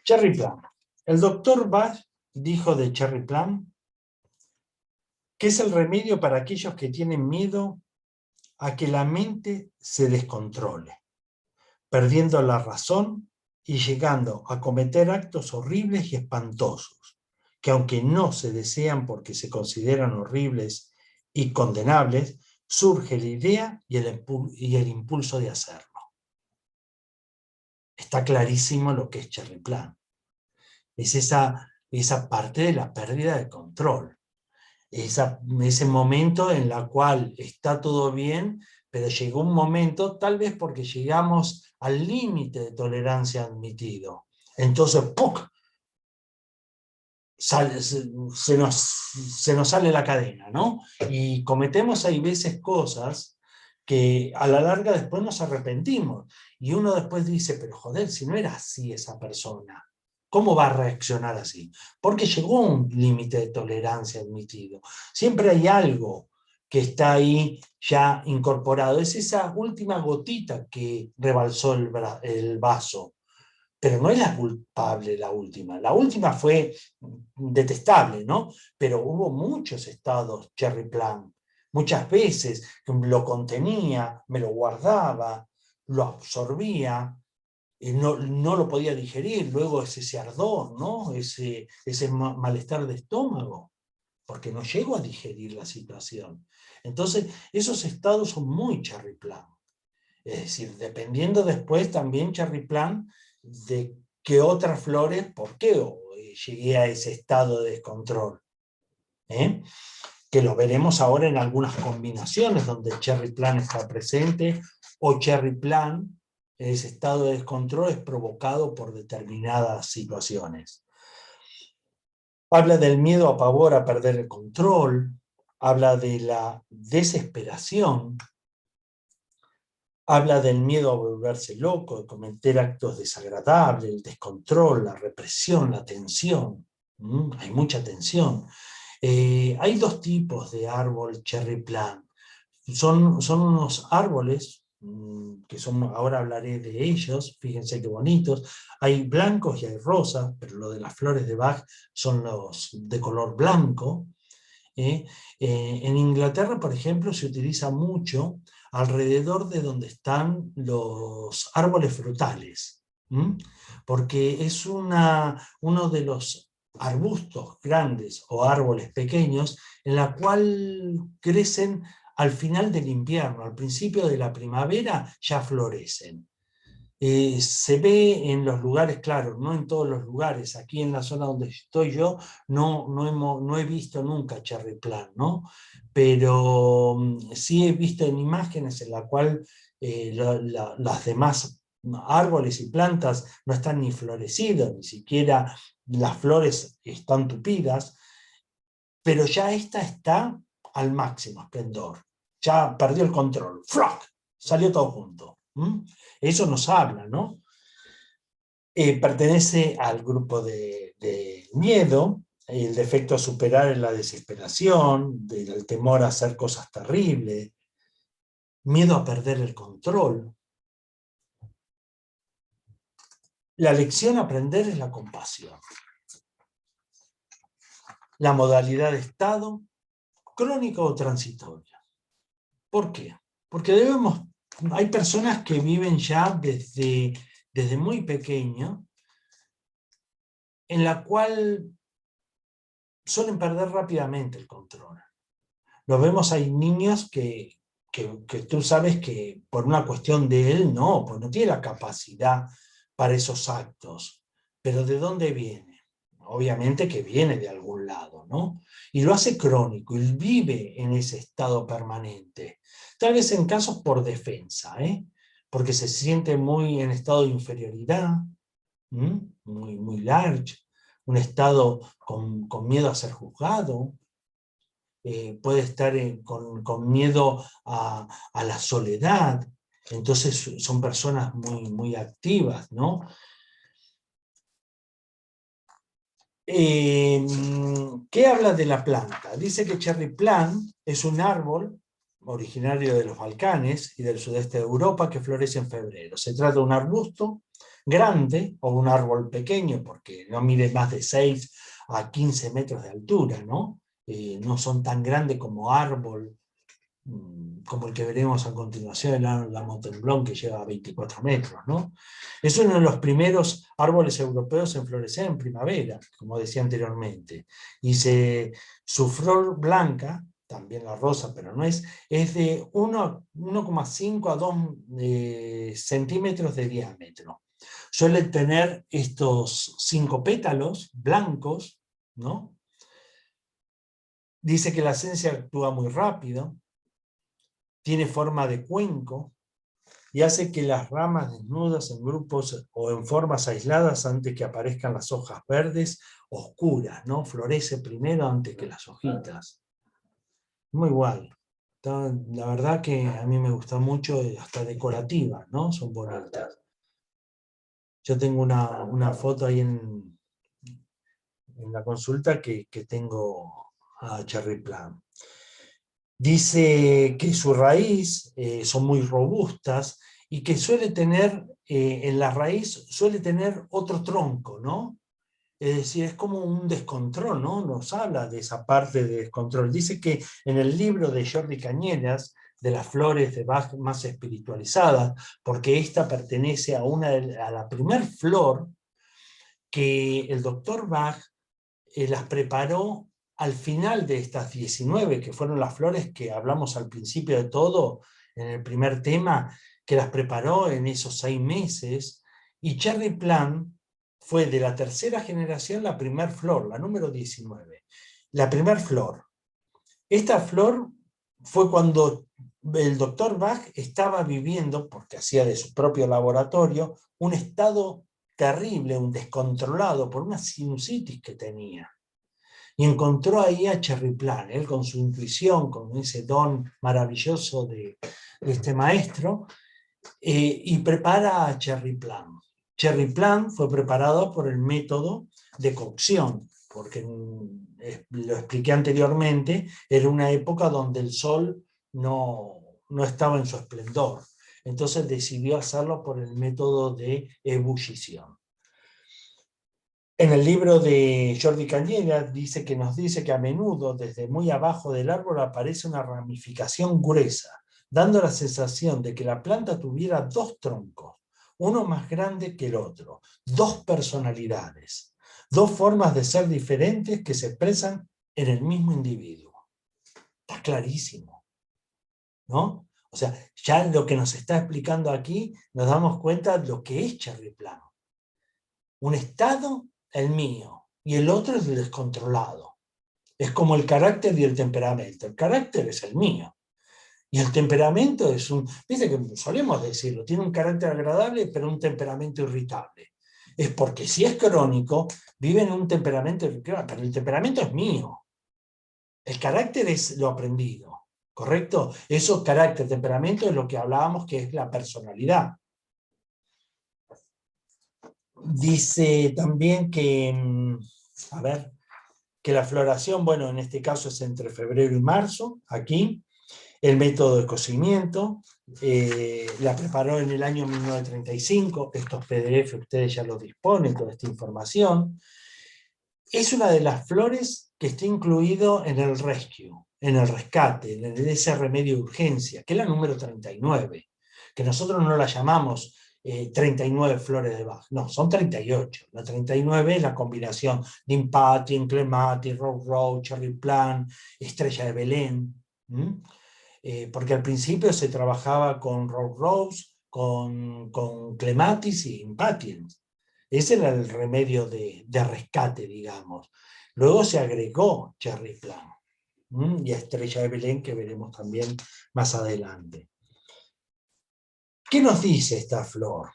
Cherry Plum. El doctor Bach dijo de Cherry Plum que es el remedio para aquellos que tienen miedo a que la mente se descontrole, perdiendo la razón y llegando a cometer actos horribles y espantosos, que aunque no se desean porque se consideran horribles y condenables, surge la idea y el impulso de hacerlo. Está clarísimo lo que es Cherry Plum. Es esa parte de la pérdida de control. Ese momento en el cual está todo bien, pero llegó un momento, tal vez porque llegamos al límite de tolerancia admitido. Entonces, ¡puc! Se nos sale la cadena, ¿no? Y cometemos hay veces cosas que a la larga después nos arrepentimos. Y uno después dice, pero joder, si no era así esa persona, ¿cómo va a reaccionar así? Porque llegó a un límite de tolerancia admitido. Siempre hay algo que está ahí ya incorporado. Es esa última gotita que rebalsó el vaso. Pero no es la culpable la última. La última fue detestable, ¿no? Pero hubo muchos estados cherry plan. Muchas veces lo contenía, me lo guardaba, lo absorbía, y no lo podía digerir. Luego es ese ardor, ¿no? Ese malestar de estómago, porque no llego a digerir la situación. Entonces, esos estados son muy cherry plan. Es decir, dependiendo después también cherry plan de qué otras flores, por qué llegué a ese estado de descontrol. ¿Eh? Que lo veremos ahora en algunas combinaciones donde cherry plan está presente, o cherry plan, ese estado de descontrol es provocado por determinadas situaciones. Habla del miedo a pavor a perder el control, habla de la desesperación, habla del miedo a volverse loco, de cometer actos desagradables, el descontrol, la represión, la tensión. Hay mucha tensión. Hay dos tipos de árbol cherry plan. Son unos árboles que son, ahora hablaré de ellos, fíjense qué bonitos. Hay blancos y hay rosas, pero lo de las flores de Bach son los de color blanco. En Inglaterra, por ejemplo, se utiliza mucho alrededor de donde están los árboles frutales, porque es uno de los arbustos grandes o árboles pequeños en la cual crecen al final del invierno, al principio de la primavera ya florecen. Se ve en los lugares, claro, no en todos los lugares. Aquí en la zona donde estoy yo no he visto nunca cherry plan, ¿no? Pero sí he visto en imágenes en la cual las demás árboles y plantas no están ni florecidos, ni siquiera las flores están tupidas, pero ya esta está al máximo esplendor. Ya perdió el control. ¡Floc! Salió todo junto. Eso nos habla, ¿no? Pertenece al grupo de miedo, el defecto a superar es la desesperación, el temor a hacer cosas terribles, miedo a perder el control. La lección a aprender es la compasión. La modalidad de estado, crónica o transitoria. ¿Por qué? Porque hay personas que viven ya desde muy pequeño, en la cual suelen perder rápidamente el control. Lo vemos, hay niños que tú sabes que por una cuestión de él, pues no tiene la capacidad para esos actos. Pero ¿de dónde viene? Obviamente que viene de algún lado, ¿no? Y lo hace crónico, y vive en ese estado permanente. Tal vez en casos por defensa, porque se siente muy en estado de inferioridad, muy large, un estado con miedo a ser juzgado, puede estar con miedo a la soledad, entonces son personas muy activas, ¿no? ¿Qué habla de la planta? Dice que cherry plant es un árbol originario de los Balcanes y del sudeste de Europa que florece en febrero. Se trata de un arbusto grande o un árbol pequeño porque no mide más de 6 a 15 metros de altura, ¿no? No son tan grandes como árbol, como el que veremos a continuación, la Montemblón, que llega a 24 metros, ¿no? Es uno de los primeros árboles europeos en florecer en primavera, como decía anteriormente, y su flor blanca, también la rosa, pero no es de 1,5 a 2 centímetros de diámetro. Suele tener estos 5 pétalos blancos, ¿no? Dice que la esencia actúa muy rápido, tiene forma de cuenco y hace que las ramas desnudas en grupos o en formas aisladas antes que aparezcan las hojas verdes oscuras, ¿no? Florece primero antes que las hojitas. Muy guay. La verdad que a mí me gusta mucho, hasta decorativa, ¿no? Son bonitas. Yo tengo una foto ahí en la consulta que tengo a Cherry Plum. Dice que su raíz son muy robustas y que suele tener, en la raíz suele tener otro tronco, ¿no? Es decir, es como un descontrol, ¿no? Nos habla de esa parte de descontrol. Dice que en el libro de Jordi Cañedas, de las flores de Bach más espiritualizadas, porque esta pertenece a la primer flor que el doctor Bach las preparó al final de estas 19, que fueron las flores que hablamos al principio de todo, en el primer tema, que las preparó en esos 6 meses, y Cherry Plum fue de la tercera generación la primer flor, la número 19. La primer flor. Esta flor fue cuando el doctor Bach estaba viviendo, porque hacía de su propio laboratorio, un estado terrible, un descontrolado por una sinusitis que tenía. Y encontró ahí a Cherry Plum, él con su intuición, con ese don maravilloso de este maestro, y prepara a Cherry Plum. Cherry Plum fue preparado por el método de cocción, porque lo expliqué anteriormente, era una época donde el sol no estaba en su esplendor. Entonces decidió hacerlo por el método de ebullición. En el libro de Jordi Cañedas nos dice que a menudo desde muy abajo del árbol aparece una ramificación gruesa, dando la sensación de que la planta tuviera 2 troncos, uno más grande que el otro, 2 personalidades, 2 formas de ser diferentes que se expresan en el mismo individuo. Está clarísimo, ¿no? O sea, ya lo que nos está explicando aquí, nos damos cuenta de lo que es Cherry Plum. Un estado, el mío, y el otro es el descontrolado. Es como el carácter y el temperamento. El carácter es el mío. Y el temperamento es viste que solemos decirlo, tiene un carácter agradable, pero un temperamento irritable. Es porque si es crónico, vive en un temperamento irritable, pero el temperamento es mío. El carácter es lo aprendido, ¿correcto? Eso, carácter, temperamento, es lo que hablábamos que es la personalidad. Dice también que, a ver, que la floración, bueno, en este caso es entre febrero y marzo, aquí. El método de cocimiento, la preparó en el año 1935, estos PDF ustedes ya los disponen, toda esta información. Es una de las flores que está incluido en el rescue, en el rescate, en ese remedio de urgencia, que es la número 39, que nosotros no la llamamos 39 flores de Bach, no, son 38. La 39 es la combinación de Impatiens, Clematis, Rose Rose, Cherry Plum, Estrella de Belén, porque al principio se trabajaba con Rose Rose, con Clematis y Impatiens. Ese era el remedio de rescate, digamos. Luego se agregó Cherry Plum y a Estrella de Belén, que veremos también más adelante. ¿Qué nos dice esta flor?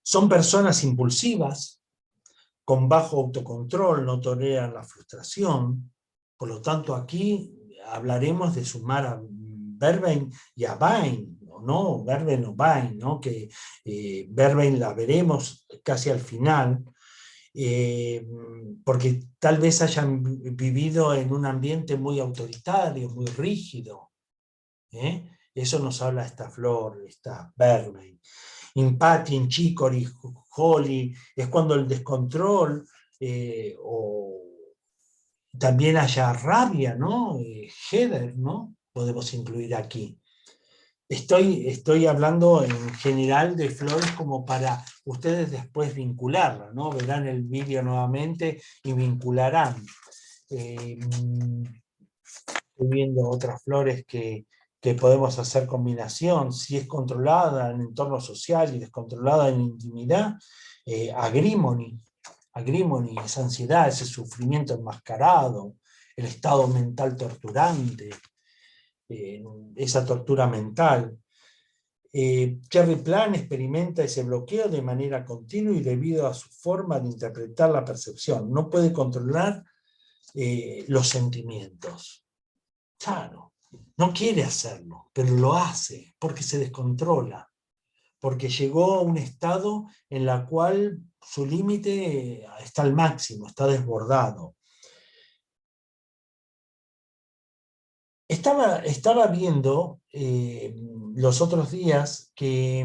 Son personas impulsivas, con bajo autocontrol, no toleran la frustración. Por lo tanto, aquí hablaremos de sumar a Vervain y a Vain, ¿no? Vervain o Vain, ¿no? Que Vervain la veremos casi al final, porque tal vez hayan vivido en un ambiente muy autoritario, muy rígido. Eso nos habla esta flor, esta Vervain. Impatiens, Chicory, Holly, es cuando el descontrol o también haya rabia, ¿no? Heather, ¿no? Podemos incluir aquí. Estoy hablando en general de flores como para ustedes después vincularla, ¿no? Verán el vídeo nuevamente y vincularán. Estoy viendo otras flores que podemos hacer combinación, si es controlada en entorno social y descontrolada en intimidad, agrimony, esa ansiedad, ese sufrimiento enmascarado, el estado mental torturante, esa tortura mental. Cherry Plan experimenta ese bloqueo de manera continua y debido a su forma de interpretar la percepción. No puede controlar los sentimientos. Claro, no quiere hacerlo, pero lo hace porque se descontrola, porque llegó a un estado en el cual su límite está al máximo, está desbordado. Estaba viendo los otros días que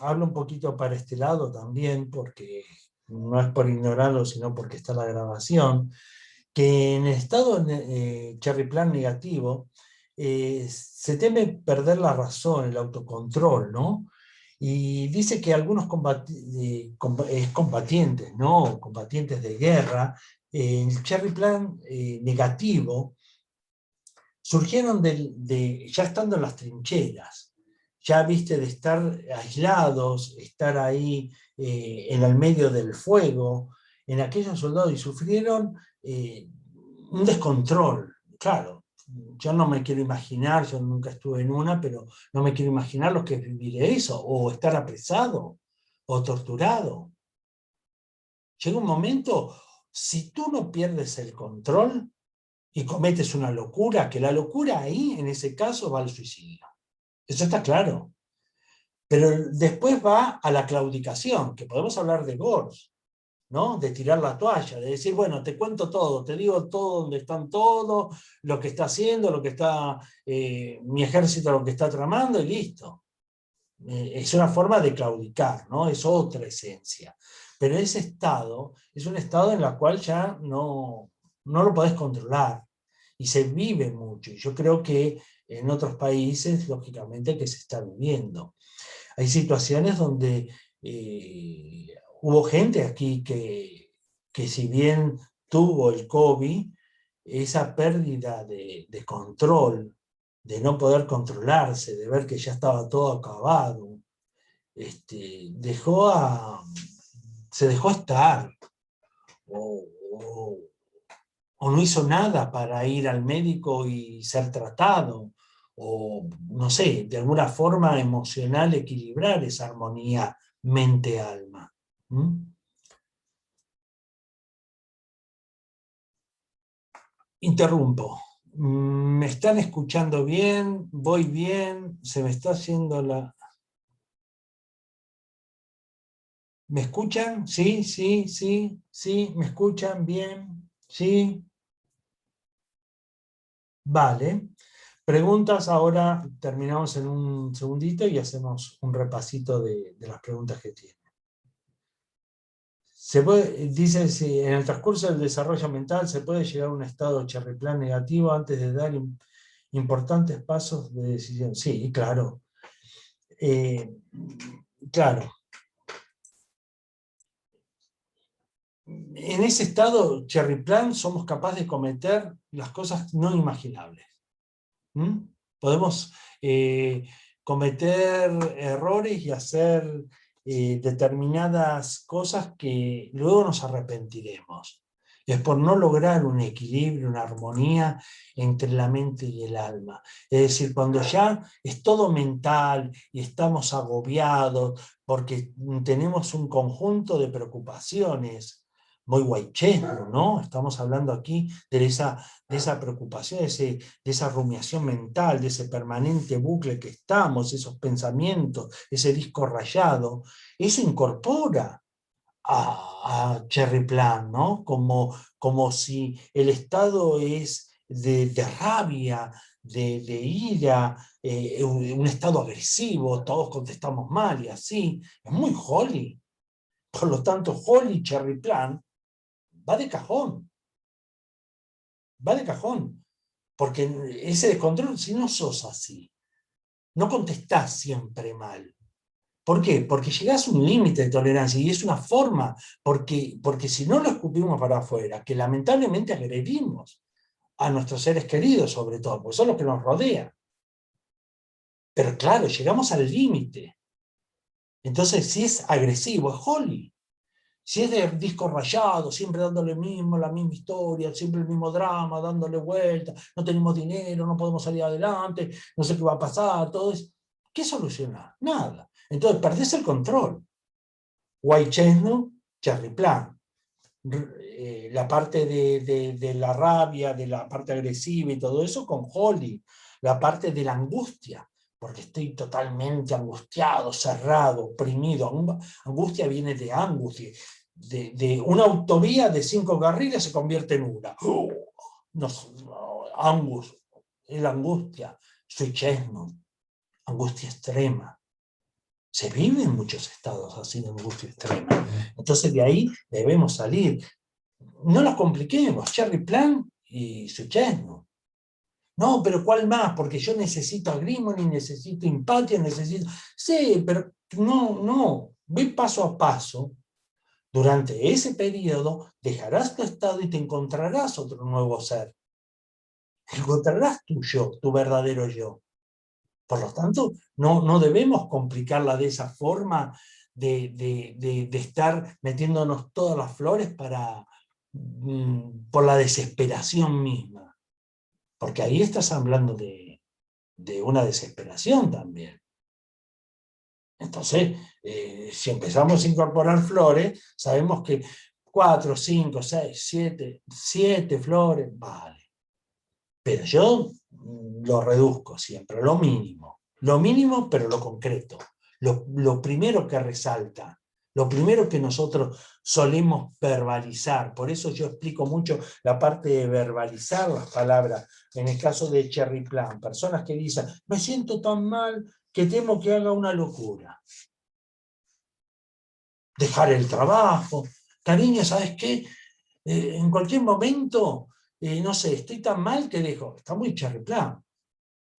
hablo un poquito para este lado también, porque no es por ignorarlo, sino porque está la grabación, que en el estado Cherry Plan negativo se teme perder la razón, el autocontrol, ¿no? Y dice que algunos combatientes, ¿no? Combatientes de guerra, el Cherry Plan negativo, surgieron ya estando en las trincheras, ya viste de estar aislados, estar ahí en el medio del fuego, en aquellos soldados, y sufrieron un descontrol. Claro, yo no me quiero imaginar, yo nunca estuve en una, pero no me quiero imaginar lo que es vivir eso, o estar apresado, o torturado. Llega un momento, si tú no pierdes el control, y cometes una locura, que la locura ahí, en ese caso, va al suicidio. Eso está claro. Pero después va a la claudicación, que podemos hablar de Gors, ¿no? De tirar la toalla, de decir, bueno, te cuento todo, te digo todo, dónde están todos, lo que está haciendo, lo que está, mi ejército, lo que está tramando, y listo. Es una forma de claudicar, ¿no? Es otra esencia. Pero ese estado es un estado en el cual ya no lo podés controlar. Y se vive mucho. Y yo creo que en otros países, lógicamente, que se está viviendo. Hay situaciones donde hubo gente aquí que si bien tuvo el COVID, esa pérdida de control, de no poder controlarse, de ver que ya estaba todo acabado, se dejó estar, o, o, o no hizo nada para ir al médico y ser tratado, o no sé, de alguna forma emocional equilibrar esa armonía mente-alma. Interrumpo. ¿Me están escuchando bien? ¿Voy bien? ¿Se me está haciendo la...? ¿Me escuchan? Sí, sí, sí, sí, ¿me escuchan bien? Sí. Vale. Preguntas, ahora terminamos en un segundito y hacemos un repasito de las preguntas que tienen. Dice, si en el transcurso del desarrollo mental se puede llegar a un estado Cherry Plan negativo antes de dar importantes pasos de decisión. Sí, claro. Claro. En ese estado Cherry Plan somos capaces de cometer las cosas no imaginables. Podemos cometer errores y hacer determinadas cosas que luego nos arrepentiremos. Es por no lograr un equilibrio, una armonía entre la mente y el alma. Es decir, cuando ya es todo mental y estamos agobiados porque tenemos un conjunto de preocupaciones muy guaychesco, ¿no? Estamos hablando aquí de esa preocupación, de esa rumiación mental, de ese permanente bucle que estamos, esos pensamientos, ese disco rayado. Eso incorpora a Cherry Plan, ¿no? Como si el estado es de rabia, de ira, un estado agresivo, todos contestamos mal y así. Es muy Holly. Por lo tanto, Holly Cherry Plan va de cajón. Va de cajón. Porque ese descontrol, si no sos así, no contestás siempre mal. ¿Por qué? Porque llegás a un límite de tolerancia y es una forma, porque si no lo escupimos para afuera, que lamentablemente agredimos a nuestros seres queridos sobre todo, porque son los que nos rodean. Pero claro, llegamos al límite. Entonces, si es agresivo, es Holly. Si es de disco rayado, siempre dándole la misma historia, siempre el mismo drama, dándole vuelta, no tenemos dinero, no podemos salir adelante, no sé qué va a pasar, todo eso, ¿qué solucionar? Nada. Entonces perdés el control. White Chestnut, Cherry Plum. La parte de la rabia, de la parte agresiva y todo eso con Holly. La parte de la angustia, porque estoy totalmente angustiado, cerrado, oprimido. Angustia viene de angustia. De una autovía de 5 carriles se convierte en una. Angus, la angustia. Soy Chestnut. Angustia extrema. Se vive en muchos estados así de angustia extrema. Entonces de ahí debemos salir. No nos compliquemos, Cherry Plum y Sweet Chestnut. No, pero ¿cuál más? Porque yo necesito agrimony, necesito empatía, necesito... Sí, pero no. Ve paso a paso. Durante ese periodo dejarás tu estado y te encontrarás otro nuevo ser. Encontrarás tu yo, tu verdadero yo. Por lo tanto, no debemos complicarla de esa forma de estar metiéndonos todas las flores por la desesperación misma. Porque ahí estás hablando de una desesperación también. Entonces, si empezamos a incorporar flores, sabemos que 4, 5, 6, 7 flores, vale. Pero yo lo reduzco siempre, lo mínimo pero lo concreto, lo primero que resalta, lo primero que nosotros solemos verbalizar. Por eso yo explico mucho la parte de verbalizar las palabras, en el caso de Cherry Plum, personas que dicen, me siento tan mal que temo que haga una locura. Dejar el trabajo, cariño, ¿sabes qué? En cualquier momento, no sé, estoy tan mal que dejo, está muy Cherry Plum,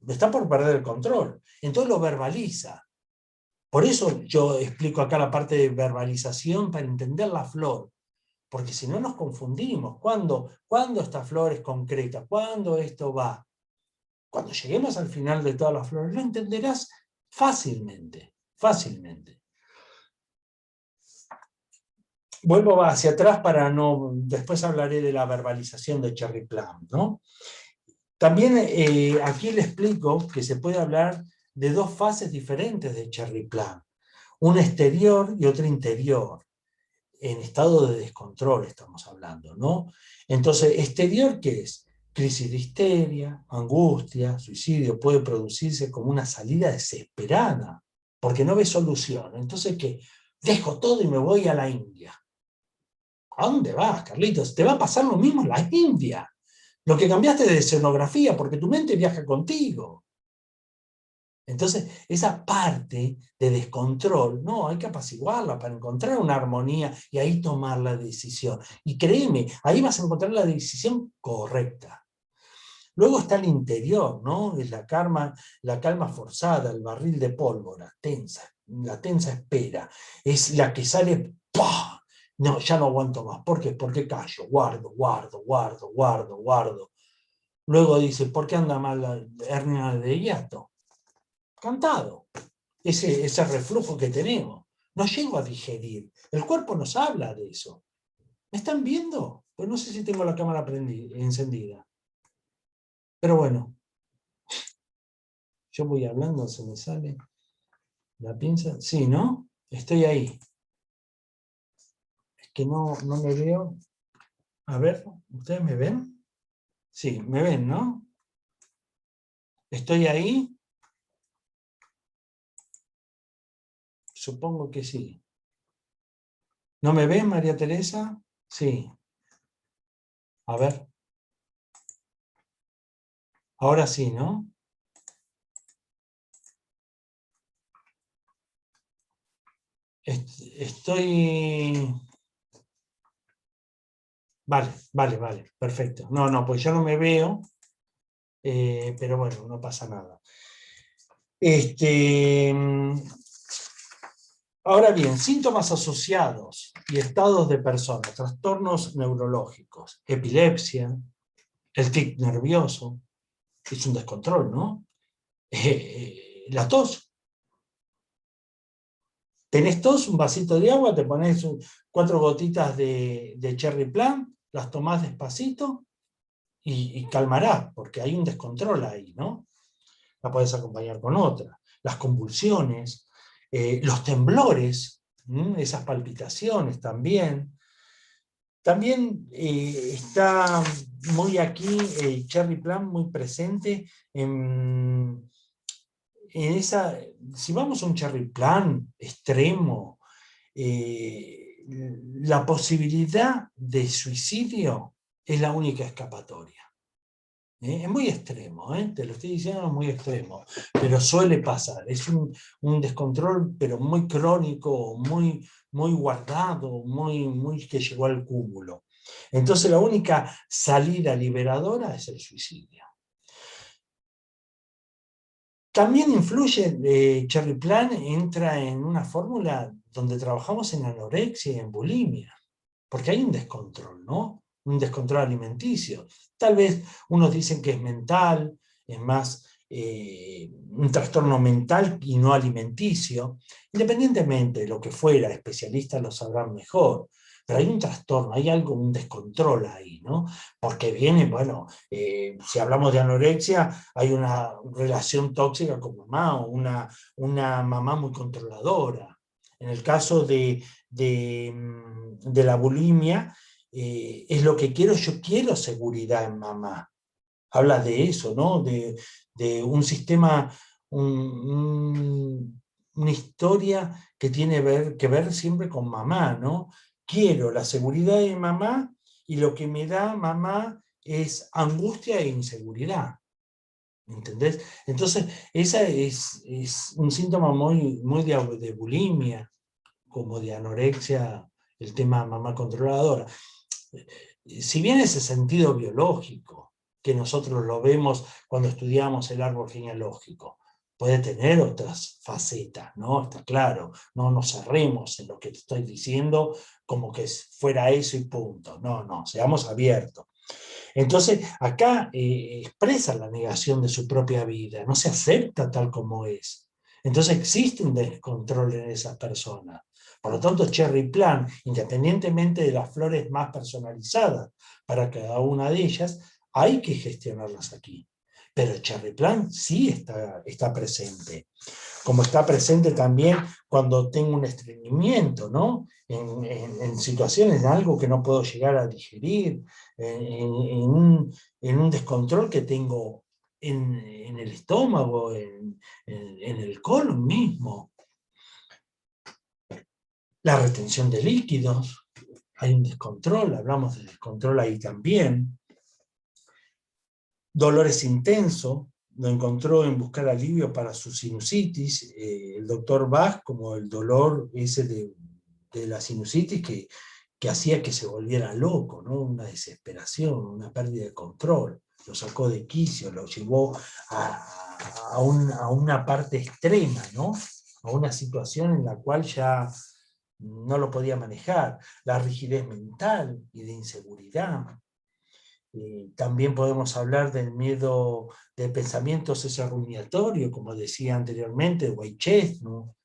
está por perder el control, entonces lo verbaliza. Por eso yo explico acá la parte de verbalización para entender la flor, porque si no nos confundimos, ¿cuándo esta flor es concreta? ¿Cuándo esto va? Cuando lleguemos al final de todas las flores, lo entenderás fácilmente. Vuelvo hacia atrás para no... Después hablaré de la verbalización de Cherry Plum, ¿no? También aquí le explico que se puede hablar de 2 fases diferentes de Cherry Plum. Una exterior y otra interior. En estado de descontrol estamos hablando, ¿no? Entonces, exterior, ¿qué es? Crisis de histeria, angustia, suicidio, puede producirse como una salida desesperada, porque no ve solución. Entonces, ¿qué? Dejo todo y me voy a la India. ¿A dónde vas, Carlitos? Te va a pasar lo mismo en la India. Lo que cambiaste de escenografía, porque tu mente viaja contigo. Entonces, esa parte de descontrol, no, hay que apaciguarla para encontrar una armonía y ahí tomar la decisión. Y créeme, ahí vas a encontrar la decisión correcta. Luego está el interior, ¿no? Es la calma forzada, el barril de pólvora, tensa, la tensa espera. Es la que sale, ¡pah! No, ya no aguanto más. ¿Por qué? Porque callo, guardo. Luego dice, ¿por qué anda mal la hernia de hiato? Cantado. Ese reflujo que tenemos. No llego a digerir. El cuerpo nos habla de eso. ¿Me están viendo? Pues no sé si tengo la cámara encendida. Pero bueno. Yo voy hablando, se me sale la pinza. Sí, ¿no? Estoy ahí. Es que no me veo. A ver, ¿ustedes me ven? Sí, me ven, ¿no? ¿Estoy ahí? Supongo que sí. ¿No me ven, María Teresa? Sí. A ver. Ahora sí, ¿no? Estoy... Vale, perfecto. No, pues yo no me veo, pero bueno, no pasa nada. Ahora bien, síntomas asociados y estados de personas, trastornos neurológicos, epilepsia, el tic nervioso, es un descontrol, ¿no? La tos. Tenés tos, un vasito de agua, te pones 4 gotitas de Cherry Plum, las tomás despacito y calmarás, porque hay un descontrol ahí, ¿no? La podés acompañar con otra. Las convulsiones, los temblores, esas palpitaciones también. También está muy aquí Cherry Plum muy presente en esa, si vamos a un Cherry Plum extremo, la posibilidad de suicidio es la única escapatoria. Es muy extremo, te lo estoy diciendo, es muy extremo, pero suele pasar, es un descontrol, pero muy crónico, muy, muy guardado, muy que llegó al cúmulo. Entonces la única salida liberadora es el suicidio. También influye, Cherry Plum entra en una fórmula donde trabajamos en anorexia y en bulimia, porque hay un descontrol, ¿no? Un descontrol alimenticio. Tal vez unos dicen que es mental, es más un trastorno mental y no alimenticio. Independientemente de lo que fuera, especialistas lo sabrán mejor. Pero hay un trastorno, hay algo, un descontrol ahí, ¿no? Porque viene, bueno, si hablamos de anorexia, hay una relación tóxica con mamá, o una mamá muy controladora. En el caso de la bulimia, es lo que quiero, yo quiero seguridad en mamá. Habla de eso, ¿no? De un sistema, una historia que tiene que ver siempre con mamá, ¿no? Quiero la seguridad de mamá y lo que me da mamá es angustia e inseguridad. ¿Entendés? Entonces, esa es un síntoma muy de bulimia, como de anorexia, el tema mamá controladora. Si bien ese sentido biológico, que nosotros lo vemos cuando estudiamos el árbol genealógico, puede tener otras facetas, ¿no? Está claro, no nos cerremos en lo que te estoy diciendo como que fuera eso y punto. No, no, seamos abiertos. Entonces, acá expresa la negación de su propia vida, no se acepta tal como es. Entonces existe un descontrol en esas personas. Por lo tanto, Cherry Plum, independientemente de las flores más personalizadas para cada una de ellas, hay que gestionarlas aquí. Pero Cherry Plum sí está presente. Como está presente también cuando tengo un estreñimiento, ¿no? En situaciones de algo que no puedo llegar a digerir, en un descontrol que tengo en el estómago, en el colon mismo. La retención de líquidos, hay un descontrol, hablamos de descontrol ahí también. Dolores intensos, lo encontró en buscar alivio para su sinusitis, el doctor Bach, como el dolor ese de la sinusitis que hacía que se volviera loco, ¿no? Una desesperación, una pérdida de control. Lo sacó de quicio, lo llevó a una parte extrema, ¿no? A una situación en la cual ya no lo podía manejar. La rigidez mental y de inseguridad. También podemos hablar del miedo de pensamientos ese rumiatorio, como decía anteriormente, Weichert, ¿no?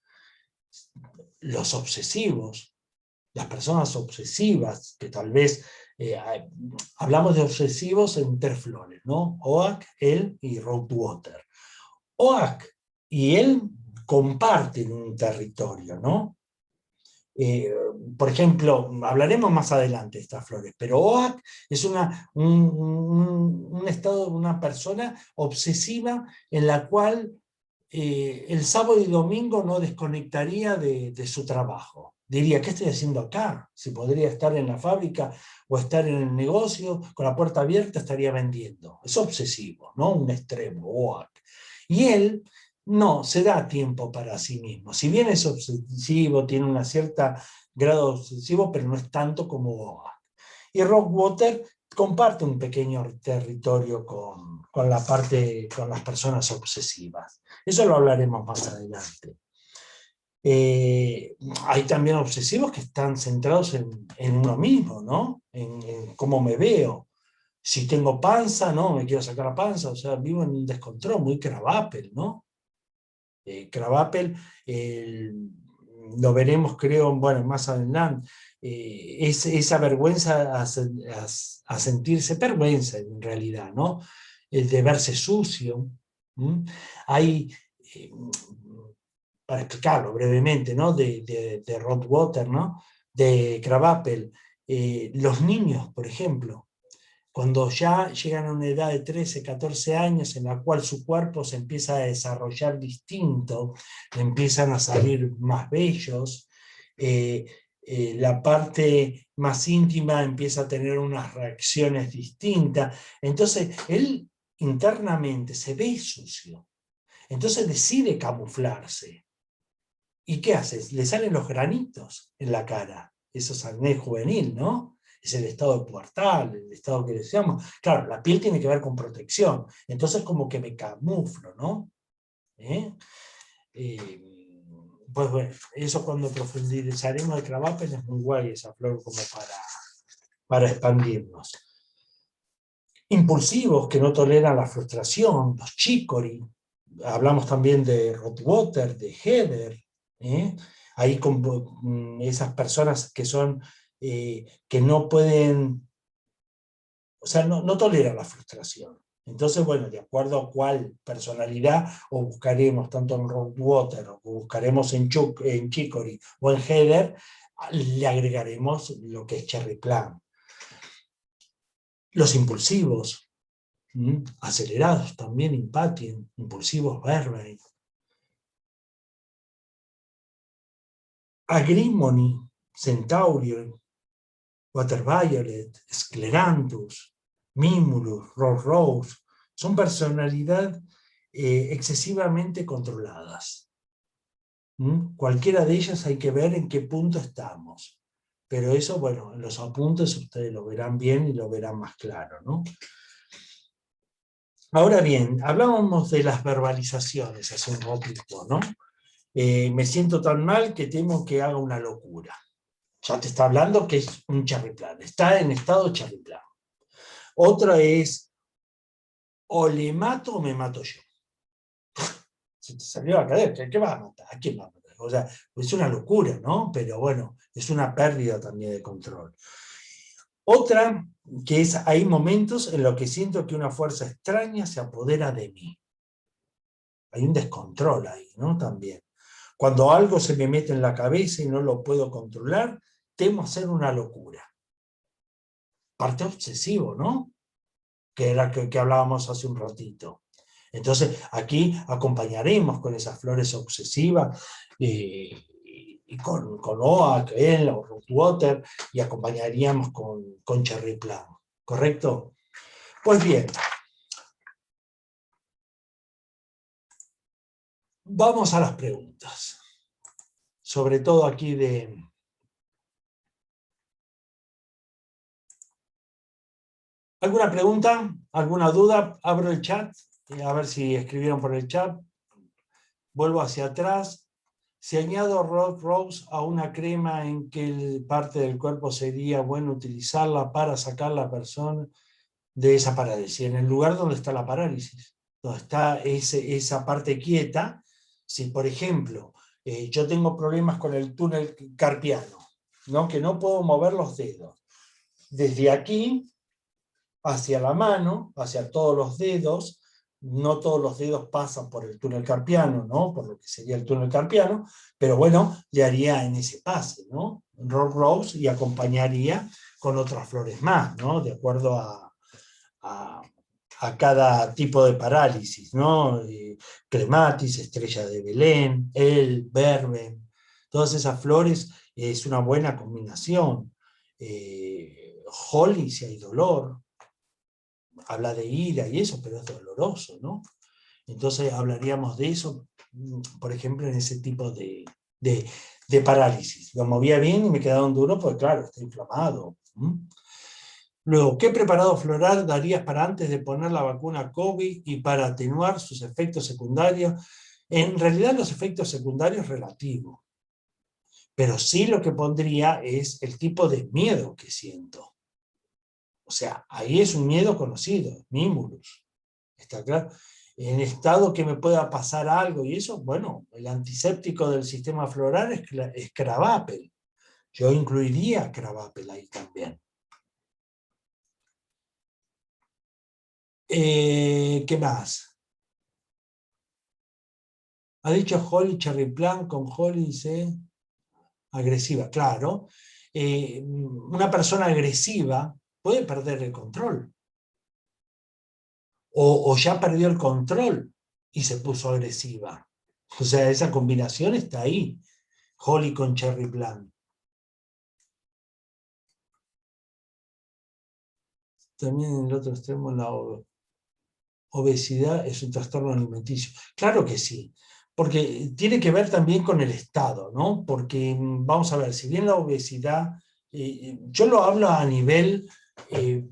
Los obsesivos, las personas obsesivas, que tal vez hablamos de obsesivos en 3 flores, ¿no? Oak, él y Rosewater. Oak y él comparten un territorio, ¿no? Por ejemplo, hablaremos más adelante de estas flores, pero OAC es un estado de una persona obsesiva en la cual el sábado y domingo no desconectaría de su trabajo. Diría, ¿qué estoy haciendo acá? Si podría estar en la fábrica o estar en el negocio, con la puerta abierta estaría vendiendo. Es obsesivo, ¿no? Un extremo, OAC. Y él no se da tiempo para sí mismo. Si bien es obsesivo, tiene un cierto grado obsesivo, pero no es tanto como OAC. Y Rosewater comparte un pequeño territorio con las personas obsesivas. Eso lo hablaremos más adelante. Hay también obsesivos que están centrados en uno mismo, ¿no? En cómo me veo. Si tengo panza, no, me quiero sacar la panza, o sea, vivo en un descontrol, muy Krabappel, ¿no? Krabappel lo veremos creo, bueno, más adelante, esa vergüenza a sentirse vergüenza en realidad, ¿no? El de verse sucio. ¿Mm? Hay, eh, para explicarlo brevemente, ¿no? De Rothwater, ¿no? De Krabappel, los niños, por ejemplo, cuando ya llegan a una edad de 13, 14 años en la cual su cuerpo se empieza a desarrollar distinto, empiezan a salir más bellos, la parte más íntima empieza a tener unas reacciones distintas, entonces él internamente se ve sucio, entonces decide camuflarse. ¿Y qué haces? Le salen los granitos en la cara, eso es acné juvenil, ¿no? Es el estado pubertal, el estado que deseamos. Claro, la piel tiene que ver con protección, entonces como que me camuflo, ¿no? ¿Eh? Pues bueno, eso cuando profundizaremos de Krabappel es muy guay esa flor como para expandirnos. Impulsivos que no toleran la frustración, los chicory, hablamos también de Rothwater, de Heather, ahí con esas personas que son, que no pueden, o sea, no toleran la frustración. Entonces, bueno, de acuerdo a cuál personalidad, o buscaremos tanto en Rothwater, o buscaremos en Chicory o en Heather, le agregaremos lo que es Cherry Plum. Los impulsivos, acelerados también, impulsivos, Burbank. Agrimony, Centaurion, Water Violet, Scleranthus, Mimulus, Rose, son personalidades excesivamente controladas. Cualquiera de ellas hay que ver en qué punto estamos. Pero eso, bueno, en los apuntes ustedes lo verán bien y lo verán más claro, ¿no? Ahora bien, hablábamos de las verbalizaciones hace un ratito, ¿no? Me siento tan mal que temo que haga una locura. Ya te está hablando que es un cherry plan, está en estado cherry plan. Otra es, o le mato o me mato yo. Se te salió la cadera, ¿qué vas a matar? ¿A quién vas a matar? O sea, es una locura, ¿no? Pero bueno, es una pérdida también de control. Otra, que es, hay momentos en los que siento que una fuerza extraña se apodera de mí. Hay un descontrol ahí, ¿no? También. Cuando algo se me mete en la cabeza y no lo puedo controlar, temo hacer una locura. Parte obsesivo, ¿no? Que era que hablábamos hace un ratito. Entonces, aquí acompañaremos con esas flores obsesivas y con Oak, o Rootwater, y acompañaríamos con Cherry Plum, ¿correcto? Pues bien, vamos a las preguntas. Sobre todo aquí de... ¿Alguna pregunta? ¿Alguna duda? Abro el chat, a ver si escribieron por el chat. Vuelvo hacia atrás. Si añado Rose a una crema, ¿en qué parte del cuerpo sería bueno utilizarla para sacar a la persona de esa parálisis? En el lugar donde está la parálisis, donde está esa parte quieta. Si, por ejemplo, yo tengo problemas con el túnel carpiano, ¿no? Que no puedo mover los dedos. Desde aquí hacia la mano, hacia todos los dedos, no todos los dedos pasan por el túnel carpiano, ¿no? Por lo que sería el túnel carpiano, pero bueno, le haría en ese pase, ¿no? Rose y acompañaría con otras flores más, ¿no? De acuerdo a cada tipo de parálisis, ¿no? Clematis, estrella de Belén, el verben, todas esas flores es una buena combinación. Holly, si hay dolor, habla de ira y eso, pero es doloroso, ¿no? Entonces hablaríamos de eso, por ejemplo, en ese tipo de parálisis. Lo movía bien y me quedaron duros, porque claro, está inflamado. Luego, ¿qué preparado floral darías para antes de poner la vacuna COVID y para atenuar sus efectos secundarios? En realidad los efectos secundarios relativos, pero sí lo que pondría es el tipo de miedo que siento. O sea, ahí es un miedo conocido, Mimulus, ¿está claro? en estado que me pueda pasar algo y eso, bueno, el antiséptico del sistema floral es Cravapel. Yo incluiría Cravapel ahí también. ¿Qué más? Ha dicho Holly Cherry Plant con Holly C. Agresiva, claro. Una persona agresiva puede perder el control. O ya perdió el control y se puso agresiva. O sea, esa combinación está ahí. Holly con Cherry Plant. También en el otro extremo la obesidad es un trastorno alimenticio. Claro que sí, porque tiene que ver también con el estado, ¿no? Porque vamos a ver, si bien la obesidad, yo lo hablo eh,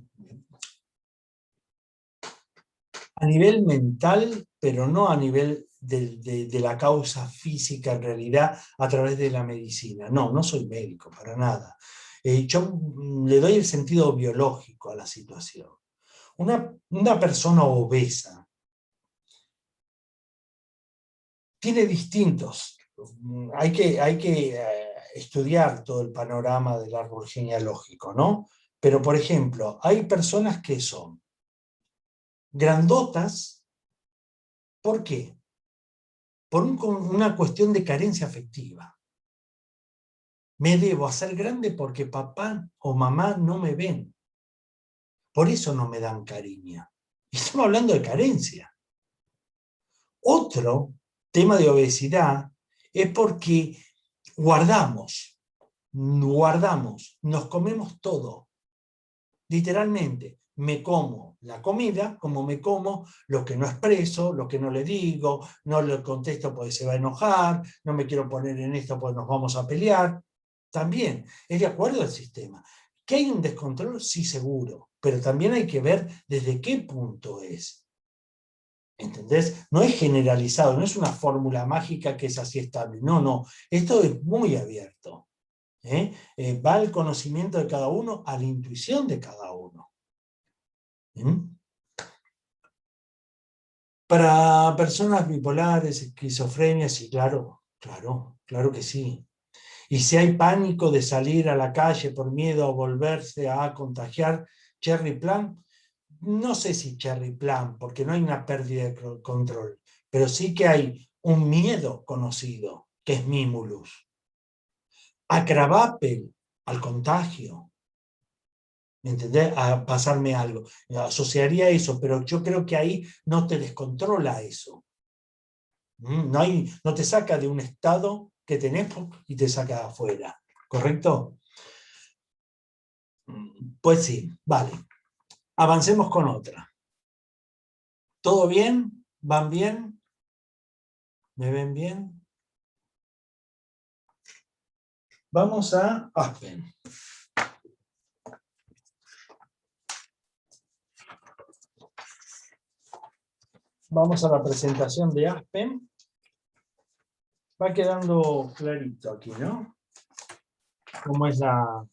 a nivel mental, pero no a nivel de la causa física en realidad a través de la medicina. No, no soy médico, para nada. Yo le doy el sentido biológico a la situación. Una persona obesa tiene distintos. Hay que estudiar todo el panorama del árbol genealógico, ¿no? Pero, por ejemplo, hay personas que son grandotas. ¿Por qué? Por una cuestión de carencia afectiva. Me debo hacer grande porque papá o mamá no me ven. Por eso no me dan cariño. Y estamos hablando de carencia. Otro tema de obesidad es porque guardamos, nos comemos todo. Literalmente, me como la comida como me como lo que no expreso, lo que no le digo, no le contesto porque se va a enojar, no me quiero poner en esto porque nos vamos a pelear. También es de acuerdo al sistema. ¿Que hay un descontrol? Sí, seguro, pero también hay que ver desde qué punto es. ¿Entendés? No es generalizado, no es una fórmula mágica que es así estable. No, no, esto es muy abierto. Va al conocimiento de cada uno, a la intuición de cada uno. Para personas bipolares, esquizofrenia, sí, claro, claro, claro que sí. Y si hay pánico de salir a la calle por miedo a volverse a contagiar, Cherry Plan, no sé si Cherry Plan, porque no hay una pérdida de control, pero sí que hay un miedo conocido, que es Mimulus. Acravapel, al contagio. ¿Me entendés? A pasarme algo. Asociaría eso, pero yo creo que ahí no te descontrola eso. No te saca de un estado que tenés y te saca afuera. ¿Correcto? Pues sí, vale. Avancemos con otra. ¿Todo bien? ¿Van bien? ¿Me ven bien? Vamos a Aspen. Vamos a la presentación de Aspen. Va quedando clarito aquí, ¿no? Cómo es la...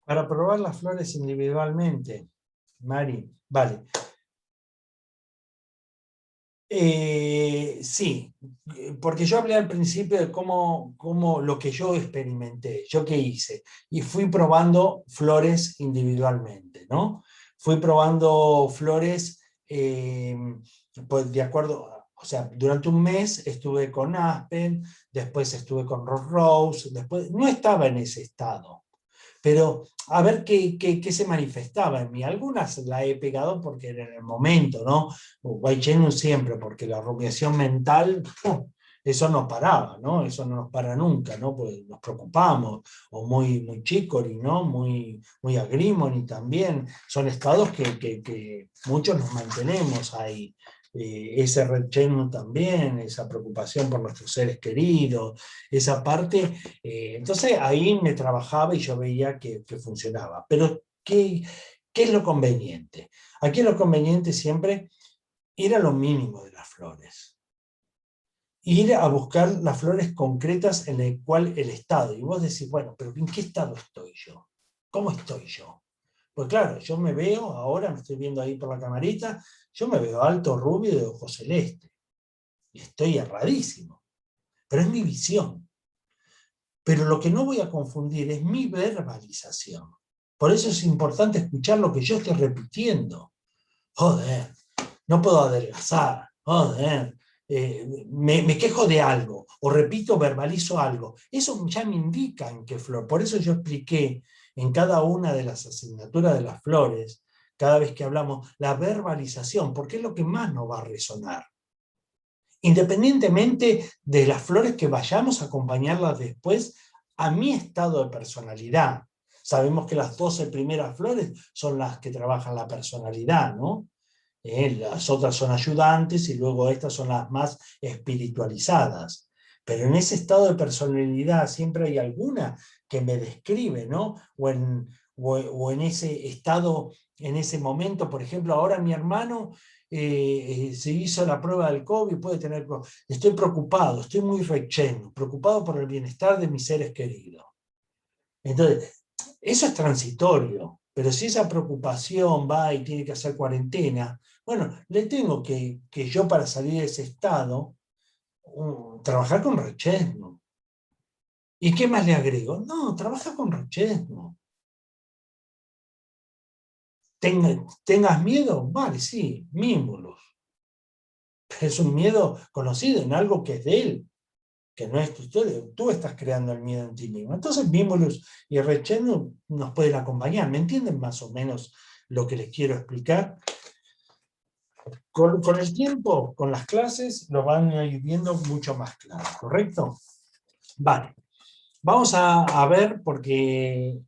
Para probar las flores individualmente, Mari, vale. Sí, porque yo hablé al principio de cómo lo que yo experimenté, yo qué hice, y fui probando flores individualmente, ¿no? Fui probando flores, pues de acuerdo, o sea, durante un mes estuve con Aspen, después estuve con Rose, después no estaba en ese estado. Pero a ver qué se manifestaba en mí. Algunas la he pegado porque era en el momento, ¿no? Guaychenu siempre, porque la rumiación mental, eso no paraba, ¿no? Eso no nos para nunca, ¿no? Pues nos preocupamos, o muy chicory, ¿no? Muy agrimony también. Son estados que muchos nos mantenemos ahí. Ese recheno también, esa preocupación por nuestros seres queridos, esa parte. Entonces ahí me trabajaba y yo veía que funcionaba. Pero ¿qué es lo conveniente? Aquí lo conveniente siempre ir a lo mínimo de las flores. Ir a buscar las flores concretas en el cual el estado. Y vos decís, bueno, pero ¿en qué estado estoy yo? ¿Cómo estoy yo? Pues claro, yo me veo, ahora me estoy viendo ahí por la camarita, yo me veo alto, rubio, de ojos celeste. Y estoy erradísimo. Pero es mi visión. Pero lo que no voy a confundir es mi verbalización. Por eso es importante escuchar lo que yo estoy repitiendo. Joder, no puedo adelgazar. Joder, me quejo de algo, o repito, verbalizo algo. Eso ya me indica en qué flor. Por eso yo expliqué en cada una de las asignaturas de las flores, cada vez que hablamos, la verbalización, porque es lo que más nos va a resonar. Independientemente de las flores que vayamos a acompañarlas después a mi estado de personalidad. Sabemos que las 12 primeras flores son las que trabajan la personalidad, ¿no? Las otras son ayudantes y luego estas son las más espiritualizadas. Pero en ese estado de personalidad siempre hay alguna que me describe, ¿no? O en ese estado, en ese momento, por ejemplo, ahora mi hermano se hizo la prueba del COVID, puede tener... Estoy preocupado, estoy muy recheno, preocupado por el bienestar de mis seres queridos. Entonces, eso es transitorio, pero si esa preocupación va y tiene que hacer cuarentena, bueno, le tengo que yo para salir de ese estado, trabajar con recheno. ¿Y qué más le agrego? No, trabaja con recheno. ¿Tengas miedo? Vale, sí, mímulos. Pero es un miedo conocido en algo que es de él, que no es tu historia. Tú estás creando el miedo en ti mismo. Entonces, mímulos y recheno nos pueden acompañar. ¿Me entienden más o menos lo que les quiero explicar? Con el tiempo, con las clases, lo van a ir viendo mucho más claro, ¿correcto? Vale. Vamos a ver, porque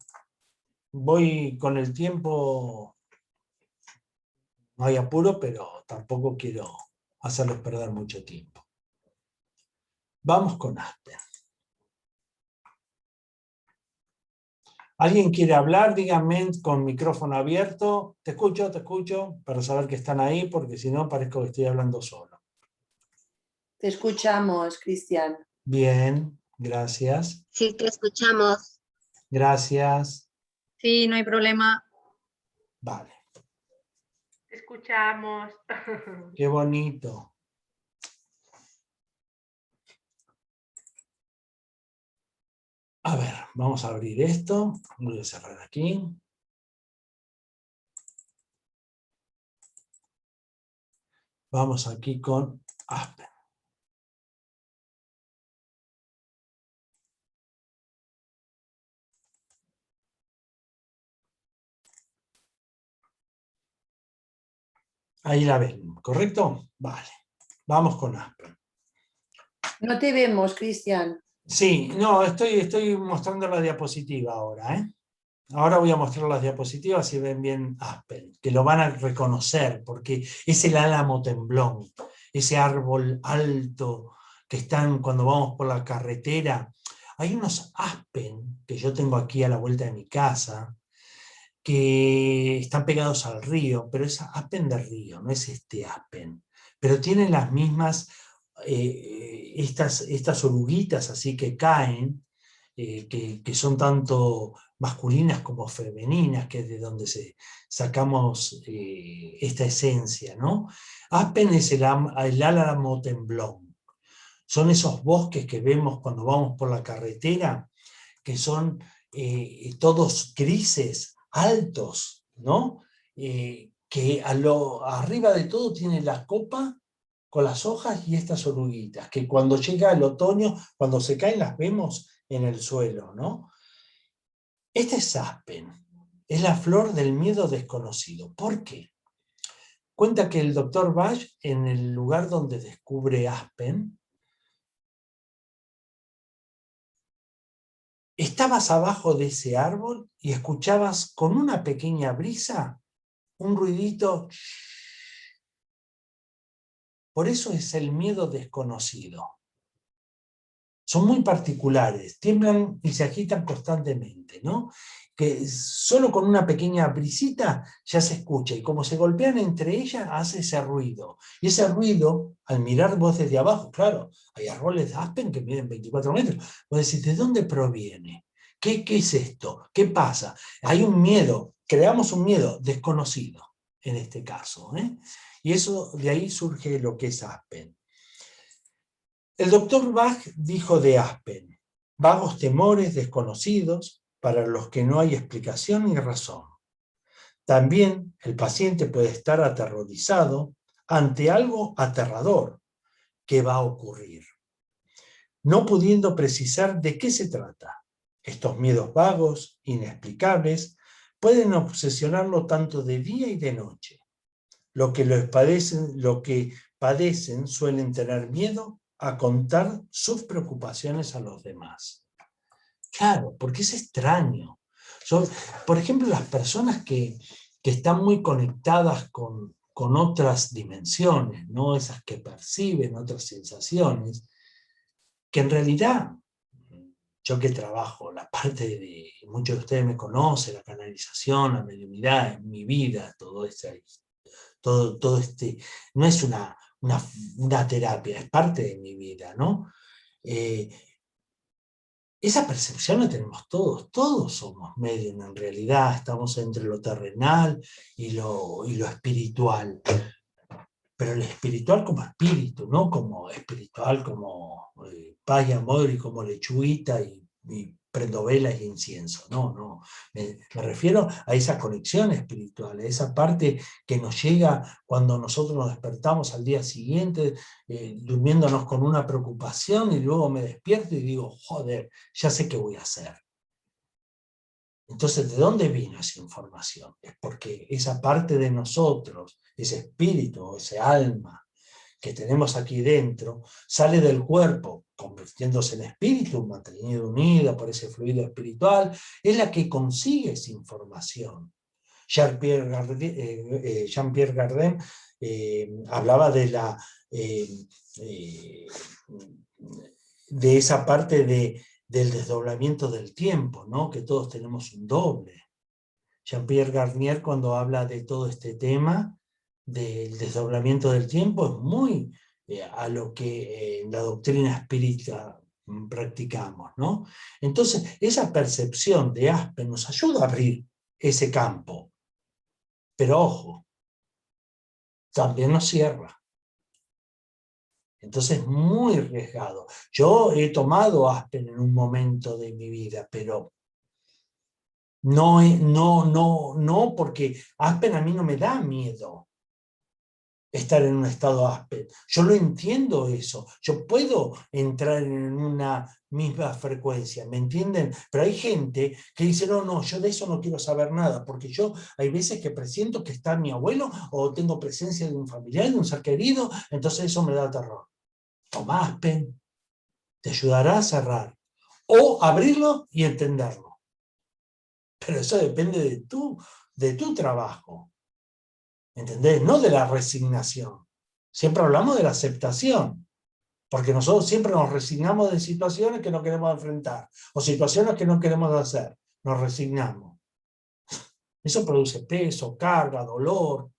voy con el tiempo, no hay apuro, pero tampoco quiero hacerles perder mucho tiempo. Vamos con Aspen. ¿Alguien quiere hablar? Díganme con micrófono abierto. Te escucho, para saber que están ahí, porque si no parezco que estoy hablando solo. Te escuchamos, Cristian. Bien, gracias. Sí, te escuchamos. Gracias. Sí, no hay problema. Vale. Te escuchamos. Qué bonito. A ver, vamos a abrir esto. Voy a cerrar aquí. Vamos aquí con Aspen. Ahí la ven, ¿correcto? Vale. Vamos con Aspen. No te vemos, Cristian. Sí, no, estoy mostrando la diapositiva ahora, ¿eh? Ahora voy a mostrar las diapositivas y ven bien Aspen, que lo van a reconocer, porque es el álamo temblón, ese árbol alto que están cuando vamos por la carretera. Hay unos Aspen que yo tengo aquí a la vuelta de mi casa, que están pegados al río, pero es Aspen de río, no es este Aspen. Pero tienen las mismas, estas oruguitas así que caen, que son tanto masculinas como femeninas, que es de donde sacamos esta esencia, ¿no? Aspen es el álamo temblón. Son esos bosques que vemos cuando vamos por la carretera, que son todos grises, altos, ¿no? Que arriba de todo tiene la copa con las hojas y estas oruguitas, que cuando llega el otoño, cuando se caen las vemos en el suelo, ¿no? Este es Aspen, es la flor del miedo desconocido. ¿Por qué? Cuenta que el doctor Bach, en el lugar donde descubre Aspen, estabas abajo de ese árbol y escuchabas con una pequeña brisa un ruidito. Por eso es el miedo desconocido. Son muy particulares, tiemblan y se agitan constantemente, ¿no? Que solo con una pequeña brisita ya se escucha, y como se golpean entre ellas, hace ese ruido. Y ese ruido, al mirar vos desde abajo, claro, hay árboles de Aspen que miden 24 metros, vos decís, ¿de dónde proviene? ¿Qué es esto? ¿Qué pasa? Hay un miedo creamos un miedo desconocido, en este caso. Y eso, de ahí surge lo que es Aspen. El doctor Bach dijo de Aspen: vagos temores desconocidos para los que no hay explicación ni razón. También el paciente puede estar aterrorizado ante algo aterrador que va a ocurrir, no pudiendo precisar de qué se trata. Estos miedos vagos, inexplicables, pueden obsesionarlo tanto de día y de noche. Los que padecen suelen tener miedo a contar sus preocupaciones a los demás. Claro, porque es extraño. Por ejemplo, las personas que están muy conectadas con otras dimensiones, ¿no? Esas que perciben otras sensaciones, que en realidad, yo que trabajo la parte de, muchos de ustedes me conocen, la canalización, la mediunidad, en mi vida, todo este, no es una terapia, es parte de mi vida, ¿no? Esa percepción la tenemos todos somos medium en realidad, estamos entre lo terrenal y lo espiritual. Pero el espiritual como espíritu, no como espiritual como paz y amor y como lechuguita y prendo velas y incienso. No. Me refiero a esa conexión espiritual, a esa parte que nos llega cuando nosotros nos despertamos al día siguiente, durmiéndonos con una preocupación, y luego me despierto y digo, joder, ya sé qué voy a hacer. Entonces, ¿de dónde vino esa información? Es porque esa parte de nosotros, ese espíritu, ese alma que tenemos aquí dentro, sale del cuerpo, convirtiéndose en espíritu, mantenido unida por ese fluido espiritual, es la que consigue esa información. Jean-Pierre Gardin hablaba de de esa parte del desdoblamiento del tiempo, ¿no? Que todos tenemos un doble. Jean-Pierre Garnier, cuando habla de todo este tema del desdoblamiento del tiempo, es muy a lo que en la doctrina espírita practicamos, ¿no? Entonces, esa percepción de Aspen nos ayuda a abrir ese campo. Pero ojo, también nos cierra. Entonces, muy arriesgado. Yo he tomado Aspen en un momento de mi vida, pero no, porque Aspen a mí no me da miedo estar en un estado Aspen. Yo lo entiendo eso. Yo puedo entrar en una misma frecuencia, ¿me entienden? Pero hay gente que dice, no, yo de eso no quiero saber nada, porque yo hay veces que presiento que está mi abuelo o tengo presencia de un familiar, de un ser querido, entonces eso me da terror. Toma Aspen, te ayudará a cerrar o abrirlo y entenderlo. Pero eso depende de tu trabajo. ¿Entendés? No de la resignación. Siempre hablamos de la aceptación. Porque nosotros siempre nos resignamos de situaciones que no queremos enfrentar. O situaciones que no queremos hacer. Nos resignamos. Eso produce peso, carga, dolor.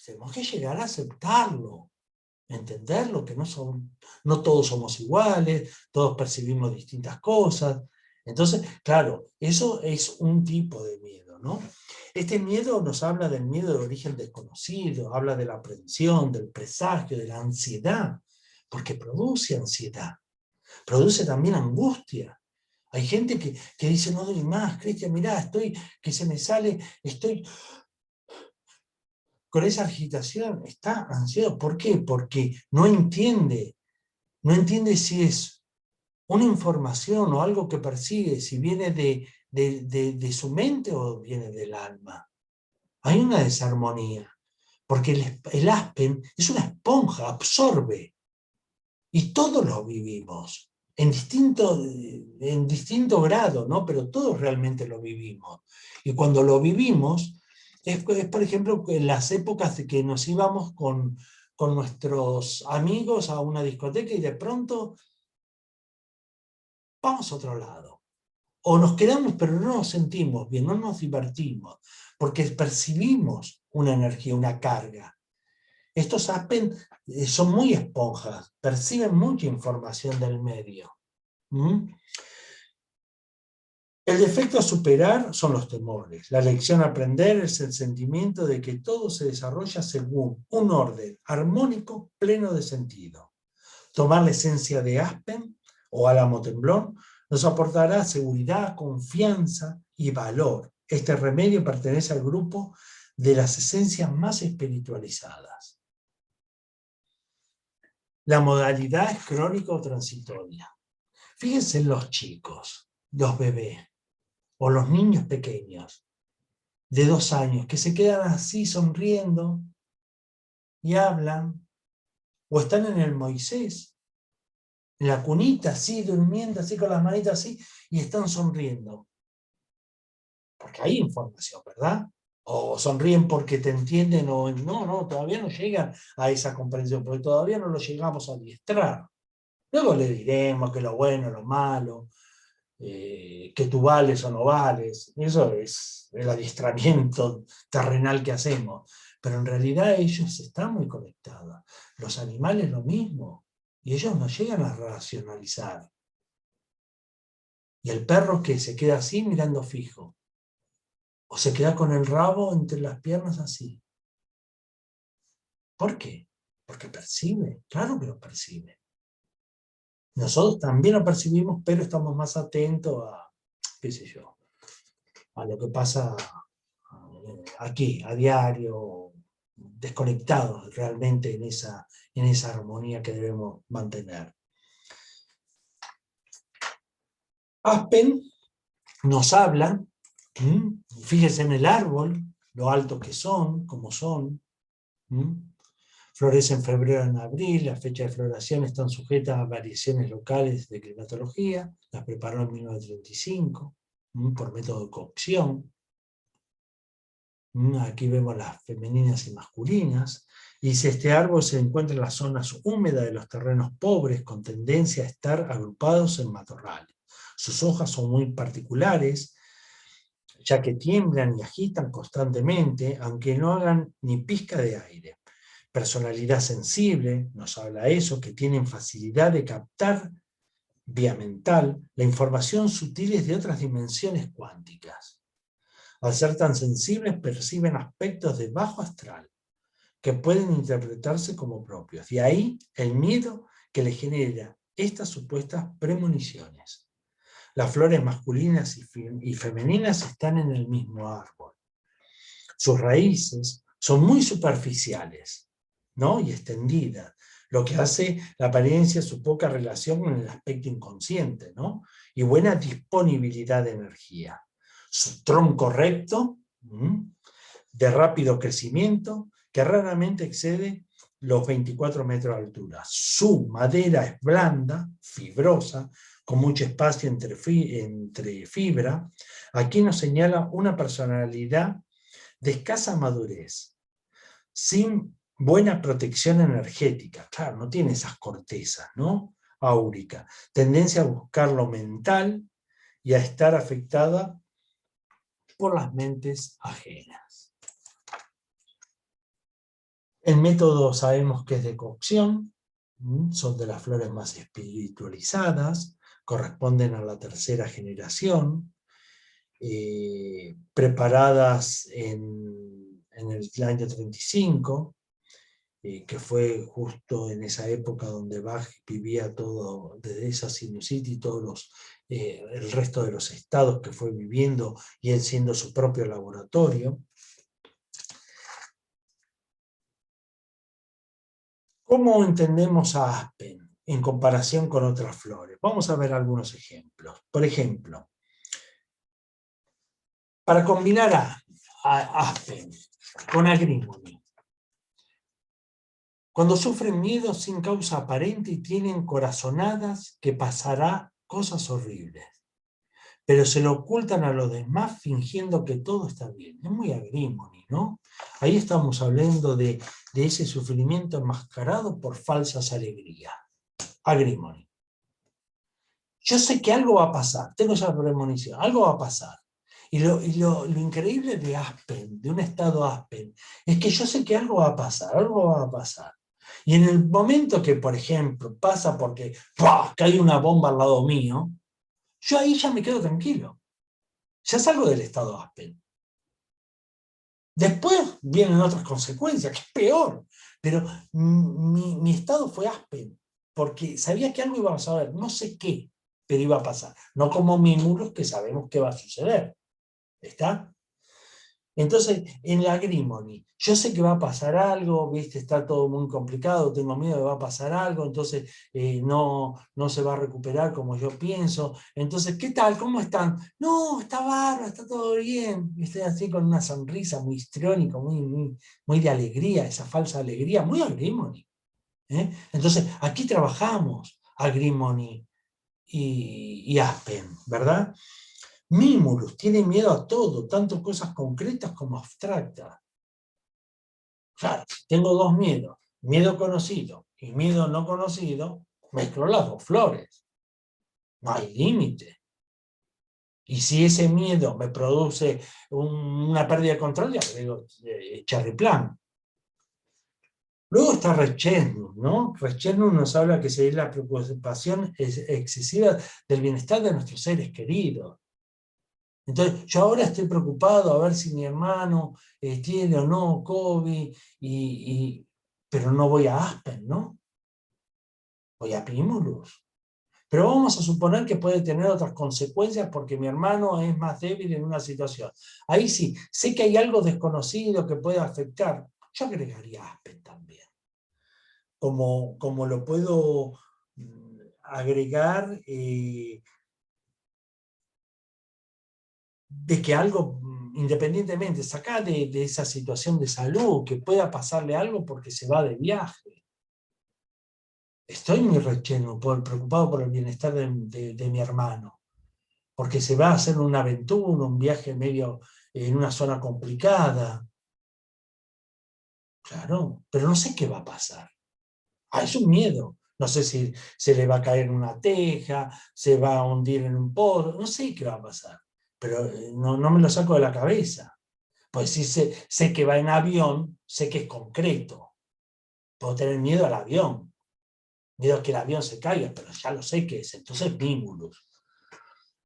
Tenemos que llegar a aceptarlo. Entenderlo, que no todos somos iguales, todos percibimos distintas cosas. Entonces, claro, eso es un tipo de miedo, ¿no? Este miedo nos habla del miedo de origen desconocido, habla de la aprensión, del presagio, de la ansiedad, porque produce ansiedad, produce también angustia. Hay gente que dice, no doy más, Cristian, mirá, que se me sale, estoy con esa agitación, está ansioso. ¿Por qué? Porque no entiende si es una información o algo que persigue, si viene de su mente o viene del alma. Hay una desarmonía, porque el Aspen es una esponja, absorbe, y todos lo vivimos, en distinto grado, ¿no? Pero todos realmente lo vivimos. Y cuando lo vivimos, es por ejemplo, en las épocas de que nos íbamos con nuestros amigos a una discoteca y de pronto vamos a otro lado. O nos quedamos, pero no nos sentimos bien, no nos divertimos, porque percibimos una energía, una carga. Estos Aspen son muy esponjas, perciben mucha información del medio. El defecto a superar son los temores. La lección a aprender es el sentimiento de que todo se desarrolla según un orden armónico pleno de sentido. Tomar la esencia de Aspen o álamo temblón nos aportará seguridad, confianza y valor. Este remedio pertenece al grupo de las esencias más espiritualizadas. La modalidad es crónica o transitoria. Fíjense en los chicos, los bebés, o los niños pequeños, de 2 años, que se quedan así sonriendo y hablan, o están en el Moisés, en la cunita, así, durmiendo, así con las manitas así, y están sonriendo. Porque hay información, ¿verdad? O sonríen porque te entienden, o no, todavía no llegan a esa comprensión, porque todavía no lo llegamos a adiestrar. Luego le diremos que lo bueno, lo malo, que tú vales o no vales, eso es el adiestramiento terrenal que hacemos, pero en realidad ellos están muy conectados. Los animales lo mismo, y ellos no llegan a racionalizar. Y el perro que se queda así mirando fijo, o se queda con el rabo entre las piernas así. ¿Por qué? Porque percibe, claro que lo percibe. Nosotros también lo percibimos, pero estamos más atentos a, qué sé yo, a lo que pasa aquí, a diario, desconectados realmente en esa armonía que debemos mantener. Aspen nos habla, fíjese en el árbol, lo altos que son, cómo son, florece en febrero en abril, las fechas de floración están sujetas a variaciones locales de climatología, las preparó en 1935, por método de cocción. Aquí vemos las femeninas y masculinas, y si este árbol se encuentra en las zonas húmedas de los terrenos pobres, con tendencia a estar agrupados en matorrales. Sus hojas son muy particulares, ya que tiemblan y agitan constantemente, aunque no hagan ni pizca de aire. Personalidad sensible, nos habla eso, que tienen facilidad de captar vía mental la información sutiles de otras dimensiones cuánticas. Al ser tan sensibles, perciben aspectos de bajo astral que pueden interpretarse como propios. De ahí el miedo que les genera estas supuestas premoniciones. Las flores masculinas y femeninas están en el mismo árbol. Sus raíces son muy superficiales, ¿no? Y extendidas, lo que hace la apariencia su poca relación con el aspecto inconsciente, ¿no? Y buena disponibilidad de energía. Su tronco recto, de rápido crecimiento, que raramente excede los 24 metros de altura. Su madera es blanda, fibrosa, con mucho espacio entre fibra. Aquí nos señala una personalidad de escasa madurez, sin buena protección energética. Claro, no tiene esas cortezas, ¿no? Áurica. Tendencia a buscar lo mental y a estar afectada por las mentes ajenas. El método sabemos que es de cocción, son de las flores más espiritualizadas, corresponden a la tercera generación, preparadas en el año 35, que fue justo en esa época donde Bach vivía todo, desde esa sinusitis, el resto de los estados que fue viviendo, y él siendo su propio laboratorio. ¿Cómo entendemos a Aspen en comparación con otras flores? Vamos a ver algunos ejemplos. Por ejemplo, para combinar a Aspen con Agrimony, cuando sufren miedo sin causa aparente y tienen corazonadas que pasará cosas horribles, pero se lo ocultan a los demás fingiendo que todo está bien. Es muy Agrimony, ¿no? Ahí estamos hablando de ese sufrimiento enmascarado por falsas alegrías. Agrimony. Yo sé que algo va a pasar, tengo esa premonición, algo va a pasar. Y lo increíble de Aspen, de un estado Aspen, es que yo sé que algo va a pasar, algo va a pasar. Y en el momento que, por ejemplo, pasa porque ¡pah!, cae una bomba al lado mío, yo ahí ya me quedo tranquilo. Ya salgo del estado Aspen. Después vienen otras consecuencias, que es peor. Pero mi estado fue Aspen, porque sabía que algo iba a pasar, no sé qué, pero iba a pasar. No como Mimulus, que sabemos qué va a suceder. ¿Está? Entonces, en la Agrimony, yo sé que va a pasar algo, ¿viste? Está todo muy complicado, tengo miedo de que va a pasar algo, entonces no se va a recuperar como yo pienso. Entonces, ¿qué tal? ¿Cómo están? No, está bárbaro, está todo bien. Y estoy así con una sonrisa muy histriónica, muy de alegría, esa falsa alegría, muy Agrimony. Entonces, aquí trabajamos Agrimony y Aspen, ¿verdad? Mimulus tiene miedo a todo, tanto cosas concretas como abstractas. Claro, tengo dos miedos, miedo conocido y miedo no conocido, mezclo las dos flores. No hay límite. Y si ese miedo me produce una pérdida de control, ya digo, cherry plan. Luego está Reichenau, ¿no? Reichenau nos habla que es la preocupación excesiva del bienestar de nuestros seres queridos. Entonces, yo ahora estoy preocupado a ver si mi hermano tiene o no COVID, pero no voy a Aspen, ¿no? Voy a Mimulus. Pero vamos a suponer que puede tener otras consecuencias porque mi hermano es más débil en una situación. Ahí sí, sé que hay algo desconocido que puede afectar. Yo agregaría Aspen también. Como lo puedo agregar de que algo, independientemente, saca de esa situación de salud, que pueda pasarle algo porque se va de viaje. Estoy muy preocupado por el bienestar de mi hermano, porque se va a hacer una aventura, un viaje medio en una zona complicada. Claro, pero no sé qué va a pasar. Es un miedo. No sé si se le va a caer una teja, se va a hundir en un pozo, no sé qué va a pasar. Pero no me lo saco de la cabeza. Pues sí sé que va en avión, sé que es concreto. Puedo tener miedo al avión. Miedo a que el avión se caiga, pero ya lo sé que es. Entonces, Mimulus.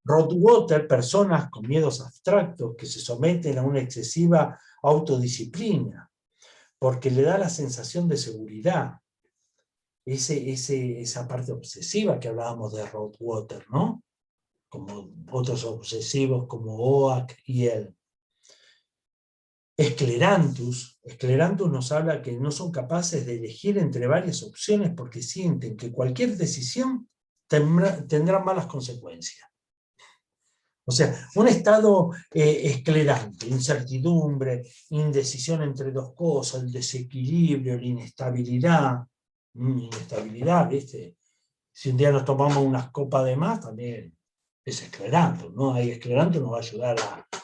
Rothwater, personas con miedos abstractos que se someten a una excesiva autodisciplina, porque le da la sensación de seguridad. Esa parte obsesiva que hablábamos de Rothwater, ¿no? Como otros obsesivos como Oak y él. Esclerantus nos habla que no son capaces de elegir entre varias opciones porque sienten que cualquier decisión tendrá malas consecuencias. O sea, un estado esclerante, incertidumbre, indecisión entre dos cosas, el desequilibrio, la inestabilidad, ¿viste? Si un día nos tomamos unas copas de más, también es escleranto, ¿no? Hay escleranto nos va a ayudar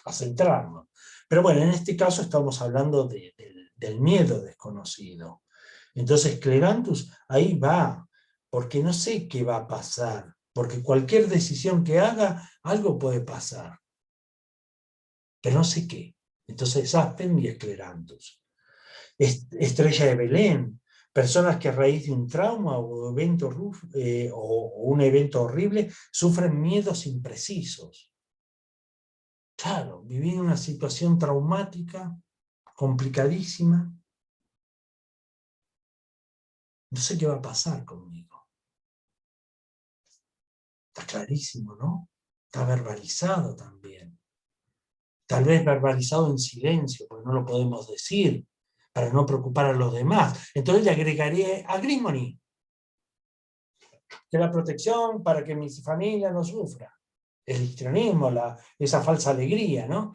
a centrarnos. Pero bueno, en este caso estamos hablando del miedo desconocido. Entonces, Clerantus ahí va, porque no sé qué va a pasar, porque cualquier decisión que haga, algo puede pasar, pero no sé qué. Entonces, Aspen y Clerantus. Estrella de Belén, personas que a raíz de un trauma o un evento horrible sufren miedos imprecisos. Claro, viví en una situación traumática, complicadísima. No sé qué va a pasar conmigo. Está clarísimo, ¿no? Está verbalizado también. Tal vez verbalizado en silencio, porque no lo podemos decir, para no preocupar a los demás. Entonces le agregaré Agrimony, que es la protección para que mi familia no sufra. El histrionismo, esa falsa alegría, ¿no?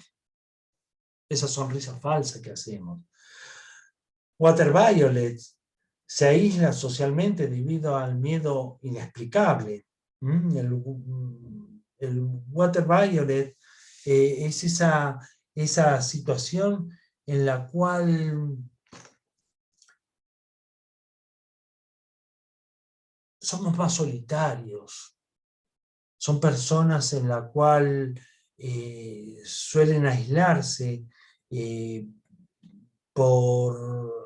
Esa sonrisa falsa que hacemos. Water Violet se aísla socialmente debido al miedo inexplicable. El Water Violet es esa situación en la cual somos más solitarios. Son personas en la cual suelen aislarse por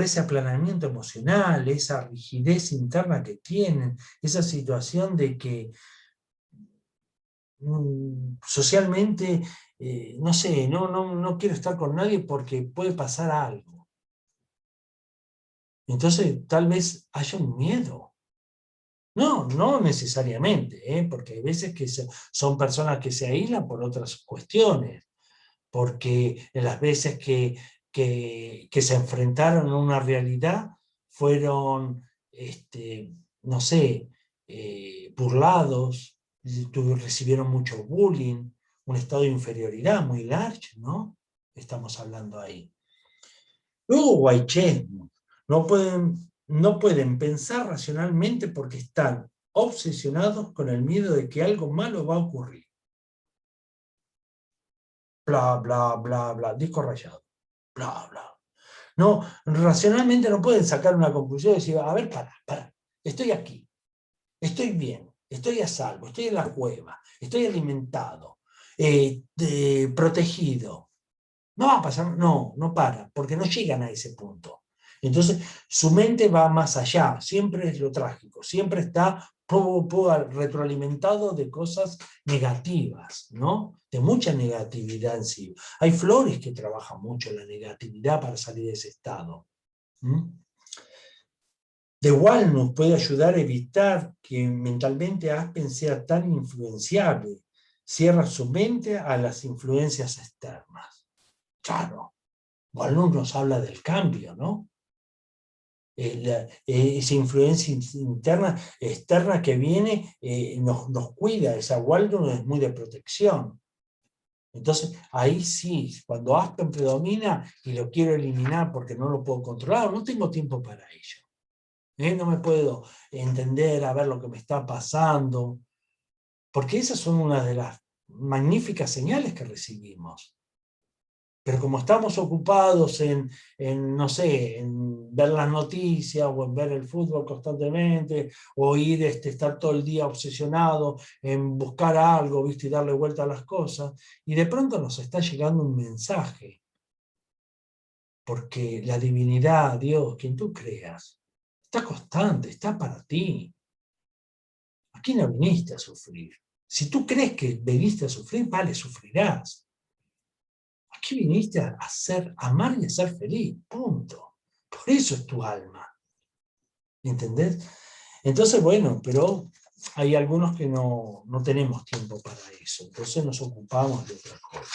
ese aplanamiento emocional, esa rigidez interna que tienen, esa situación de que socialmente, no sé, no quiero estar con nadie porque puede pasar algo. Entonces tal vez haya un miedo. No necesariamente, porque hay veces que son personas que se aíslan por otras cuestiones, porque en las veces que se enfrentaron a una realidad fueron, no sé, burlados, recibieron mucho bullying, un estado de inferioridad muy large, ¿no? Estamos hablando ahí. Luego Guaychesmo, no pueden pensar racionalmente porque están obsesionados con el miedo de que algo malo va a ocurrir. Bla, bla, bla, bla, disco rayado. Bla, bla. No, racionalmente no pueden sacar una conclusión y decir, a ver, para, estoy aquí, estoy bien, estoy a salvo, estoy en la cueva, estoy alimentado, protegido. No va a pasar, no para, porque no llegan a ese punto. Entonces, su mente va más allá, siempre es lo trágico, siempre está retroalimentado de cosas negativas, ¿no? De mucha negatividad en sí. Hay flores que trabajan mucho la negatividad para salir de ese estado. The Walnut puede ayudar a evitar que mentalmente Aspen sea tan influenciable. Cierra su mente a las influencias externas. Claro, Walnut nos habla del cambio, ¿no? Esa influencia interna, externa que viene, nos cuida. Esa Walnut es muy de protección. Entonces, ahí sí, cuando Aspen predomina y lo quiero eliminar porque no lo puedo controlar, no tengo tiempo para ello. No me puedo entender a ver lo que me está pasando, porque esas son una de las magníficas señales que recibimos. Pero como estamos ocupados no sé, en ver las noticias o en ver el fútbol constantemente, o estar todo el día obsesionado en buscar algo, ¿viste? Y darle vuelta a las cosas, y de pronto nos está llegando un mensaje. Porque la divinidad, Dios, quien tú creas, está constante, está para ti. Aquí no viniste a sufrir. Si tú crees que viniste a sufrir, vale, sufrirás. Aquí viniste a amar y a ser feliz, punto. Por eso es tu alma. ¿Entendés? Entonces, bueno, pero hay algunos que no tenemos tiempo para eso. Entonces nos ocupamos de otra cosa.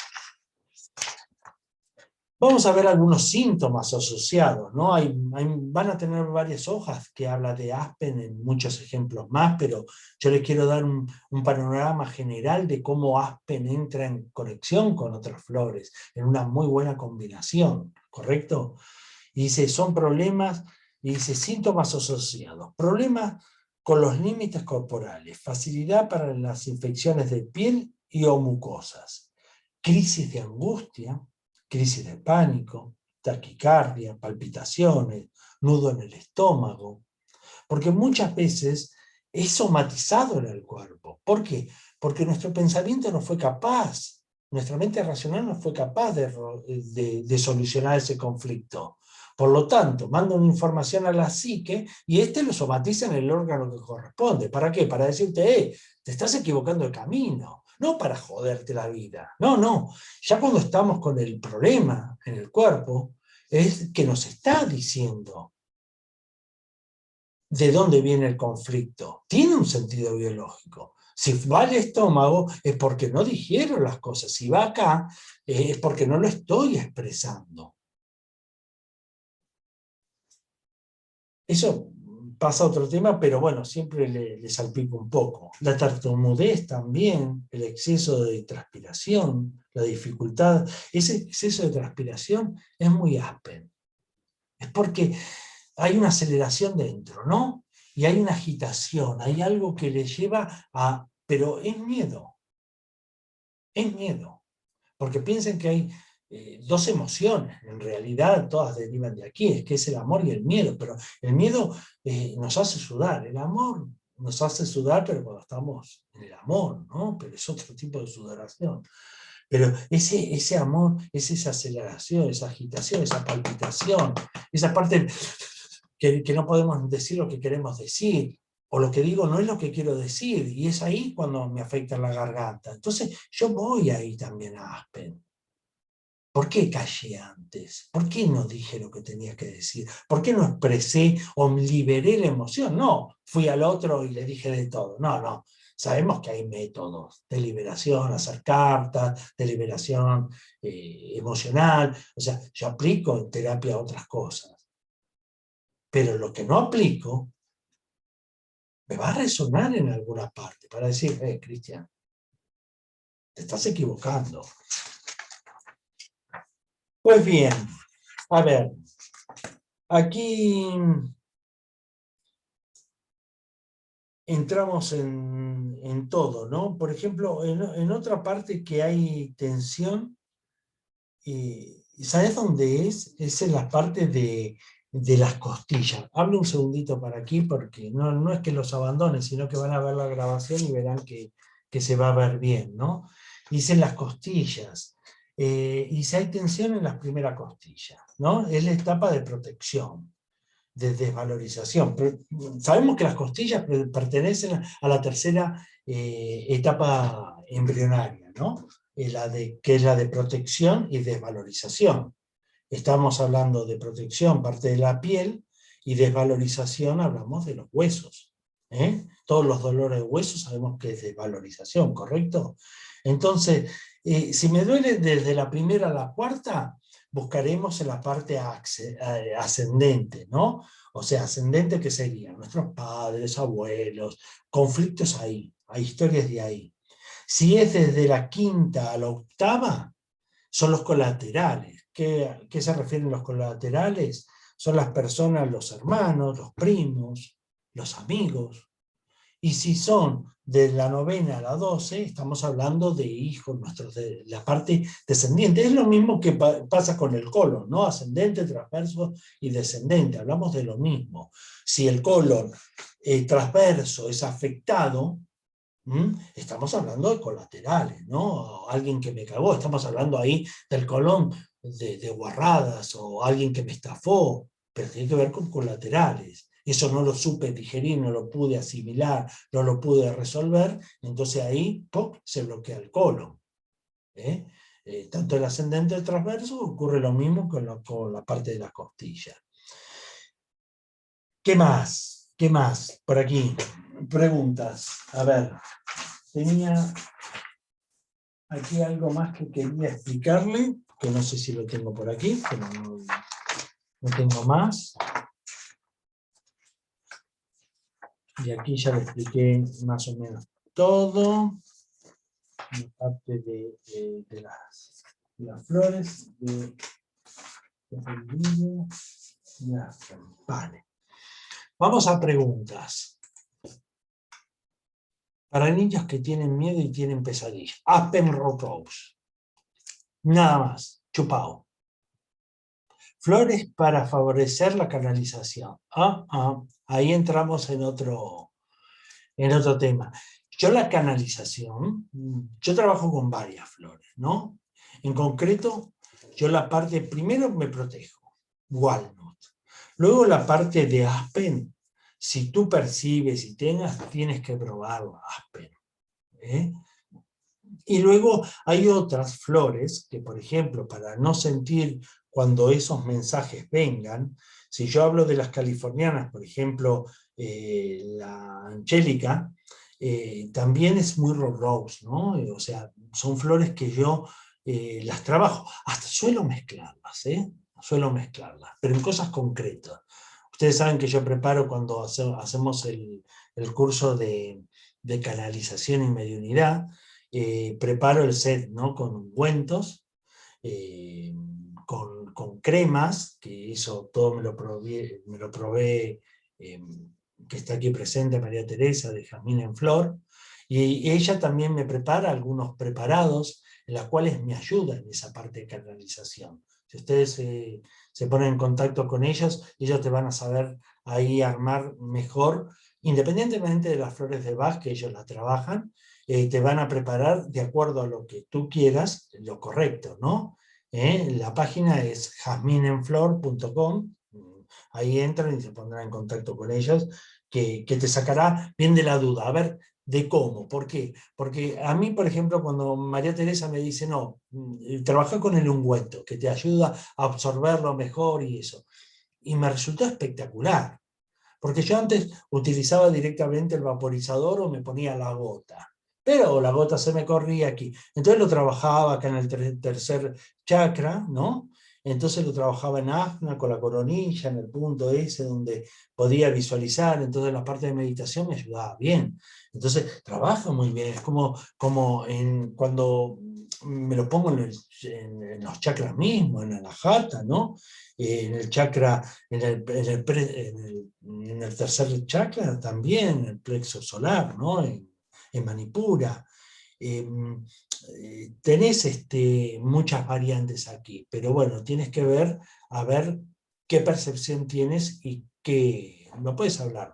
Vamos a ver algunos síntomas asociados, ¿no? Van a tener varias hojas que habla de Aspen en muchos ejemplos más, pero yo les quiero dar un panorama general de cómo Aspen entra en conexión con otras flores, en una muy buena combinación, ¿correcto? Y dice, son problemas, y dice, síntomas asociados, problemas con los límites corporales, facilidad para las infecciones de piel y o mucosas, crisis de angustia, crisis de pánico, taquicardia, palpitaciones, nudo en el estómago, porque muchas veces es somatizado en el cuerpo. ¿Por qué? Porque nuestro pensamiento no fue capaz, nuestra mente racional no fue capaz de solucionar ese conflicto. Por lo tanto, manda una información a la psique y lo somatiza en el órgano que corresponde. ¿Para qué? Para decirte, te estás equivocando de camino. No para joderte la vida. No. Ya cuando estamos con el problema en el cuerpo, es que nos está diciendo de dónde viene el conflicto. Tiene un sentido biológico. Si va al estómago es porque no digiero las cosas. Si va acá es porque no lo estoy expresando. Eso pasa a otro tema, pero bueno, siempre le salpico un poco. La tartamudez también, el exceso de transpiración, la dificultad. Ese exceso de transpiración es muy Aspen. Es porque hay una aceleración dentro, ¿no? Y hay una agitación, hay algo que le lleva a... Pero es miedo. Es miedo. Porque piensen que hay dos emociones, en realidad todas derivan de aquí, es que es el amor y el miedo, pero el miedo nos hace sudar, el amor nos hace sudar, pero cuando estamos en el amor, ¿no? Pero es otro tipo de sudoración. Pero ese amor es esa aceleración, esa agitación, esa palpitación, esa parte que no podemos decir lo que queremos decir, o lo que digo no es lo que quiero decir, y es ahí cuando me afecta la garganta. Entonces yo voy ahí también a Aspen. ¿Por qué callé antes? ¿Por qué no dije lo que tenía que decir? ¿Por qué no expresé o liberé la emoción? No, fui al otro y le dije de todo. No, no. Sabemos que hay métodos de liberación, hacer cartas, de liberación emocional. O sea, yo aplico en terapia otras cosas. Pero lo que no aplico me va a resonar en alguna parte para decir, Cristian, te estás equivocando. Pues bien, a ver, aquí entramos en todo, ¿no? Por ejemplo, en otra parte que hay tensión, ¿sabes dónde es? Es en la parte de las costillas. Hablo un segundito para aquí porque no es que los abandone, sino que van a ver la grabación y verán que se va a ver bien, ¿no? Dice en las costillas. Y si hay tensión en las primeras costillas, ¿no? Es la etapa de protección, de desvalorización. Pero sabemos que las costillas pertenecen a la tercera etapa embrionaria, ¿no? Que es la de protección y desvalorización. Estamos hablando de protección, parte de la piel, y desvalorización, hablamos de los huesos. Todos los dolores de huesos sabemos que es desvalorización, ¿correcto? Entonces, si me duele desde la primera a la cuarta, buscaremos en la parte ascendente, ¿no? O sea, ascendente que serían nuestros padres, abuelos, conflictos ahí, hay historias de ahí. Si es desde la quinta a la octava, son los colaterales. ¿Qué se refieren los colaterales? Son las personas, los hermanos, los primos, los amigos. Y si son de la novena a la 12, estamos hablando de hijos nuestros, de la parte descendiente. Es lo mismo que pasa con el colon, ¿no? Ascendente, transverso y descendente. Hablamos de lo mismo. Si el colon transverso es afectado, estamos hablando de colaterales, ¿no? Alguien que me cagó, estamos hablando ahí del colon de guarradas, o alguien que me estafó, pero tiene que ver con colaterales. Eso no lo supe digerir, no lo pude asimilar, no lo pude resolver, entonces ahí ¡pum!, se bloquea el colon. Tanto el ascendente del transverso ocurre lo mismo con la parte de la costilla. ¿Qué más? ¿Qué más? Por aquí. Preguntas. A ver. Tenía aquí algo más que quería explicarle, que no sé si lo tengo por aquí, pero no tengo más. Y aquí ya le expliqué más o menos todo. La parte de las flores, vale. Vamos a preguntas. Para niños que tienen miedo y tienen pesadillas. Aspen Rose. Nada más. Chupao. Flores para favorecer la canalización. Ahí entramos en otro tema. Yo la canalización, yo trabajo con varias flores, ¿no? En concreto, yo la parte, primero me protejo, walnut. Luego la parte de aspen, si tú percibes y tienes que probarlo, aspen. Y luego hay otras flores que, por ejemplo, para no sentir cuando esos mensajes vengan, si yo hablo de las californianas, por ejemplo, la angélica, también es muy rose, ¿no? O sea, son flores que yo las trabajo, hasta suelo mezclarlas, suelo mezclarlas, pero en cosas concretas. Ustedes saben que yo preparo cuando hacemos el curso de canalización y mediunidad, preparo el set, ¿no? Con ungüentos, con cremas, que eso todo me lo probé, que está aquí presente María Teresa de Jazmín en Flor, y ella también me prepara algunos preparados en los cuales me ayuda en esa parte de canalización. Si ustedes se ponen en contacto con ellos te van a saber ahí armar mejor, independientemente de las flores de Bach que ellos la trabajan, te van a preparar de acuerdo a lo que tú quieras, lo correcto, ¿no? La página es jazminenflor.com, ahí entran y se pondrán en contacto con ellos que te sacará bien de la duda. A ver, ¿de cómo? ¿Por qué? Porque a mí, por ejemplo, cuando María Teresa me dice, no, trabaja con el ungüento, que te ayuda a absorberlo mejor y eso. Y me resultó espectacular. Porque yo antes utilizaba directamente el vaporizador o me ponía la gota. Pero la gota se me corría aquí. Entonces lo trabajaba acá en el tercer chakra, ¿no? Entonces lo trabajaba en ajna, con la coronilla, en el punto ese donde podía visualizar. Entonces la parte de meditación me ayudaba bien. Entonces trabaja muy bien. Es como cuando me lo pongo en los chakras mismos, en la anahata, ¿no? En el chakra, en el tercer chakra también, el plexo solar, ¿no? En Manipura. Tenés muchas variantes aquí, pero bueno, tienes que ver, a ver qué percepción tienes y qué, no puedes hablar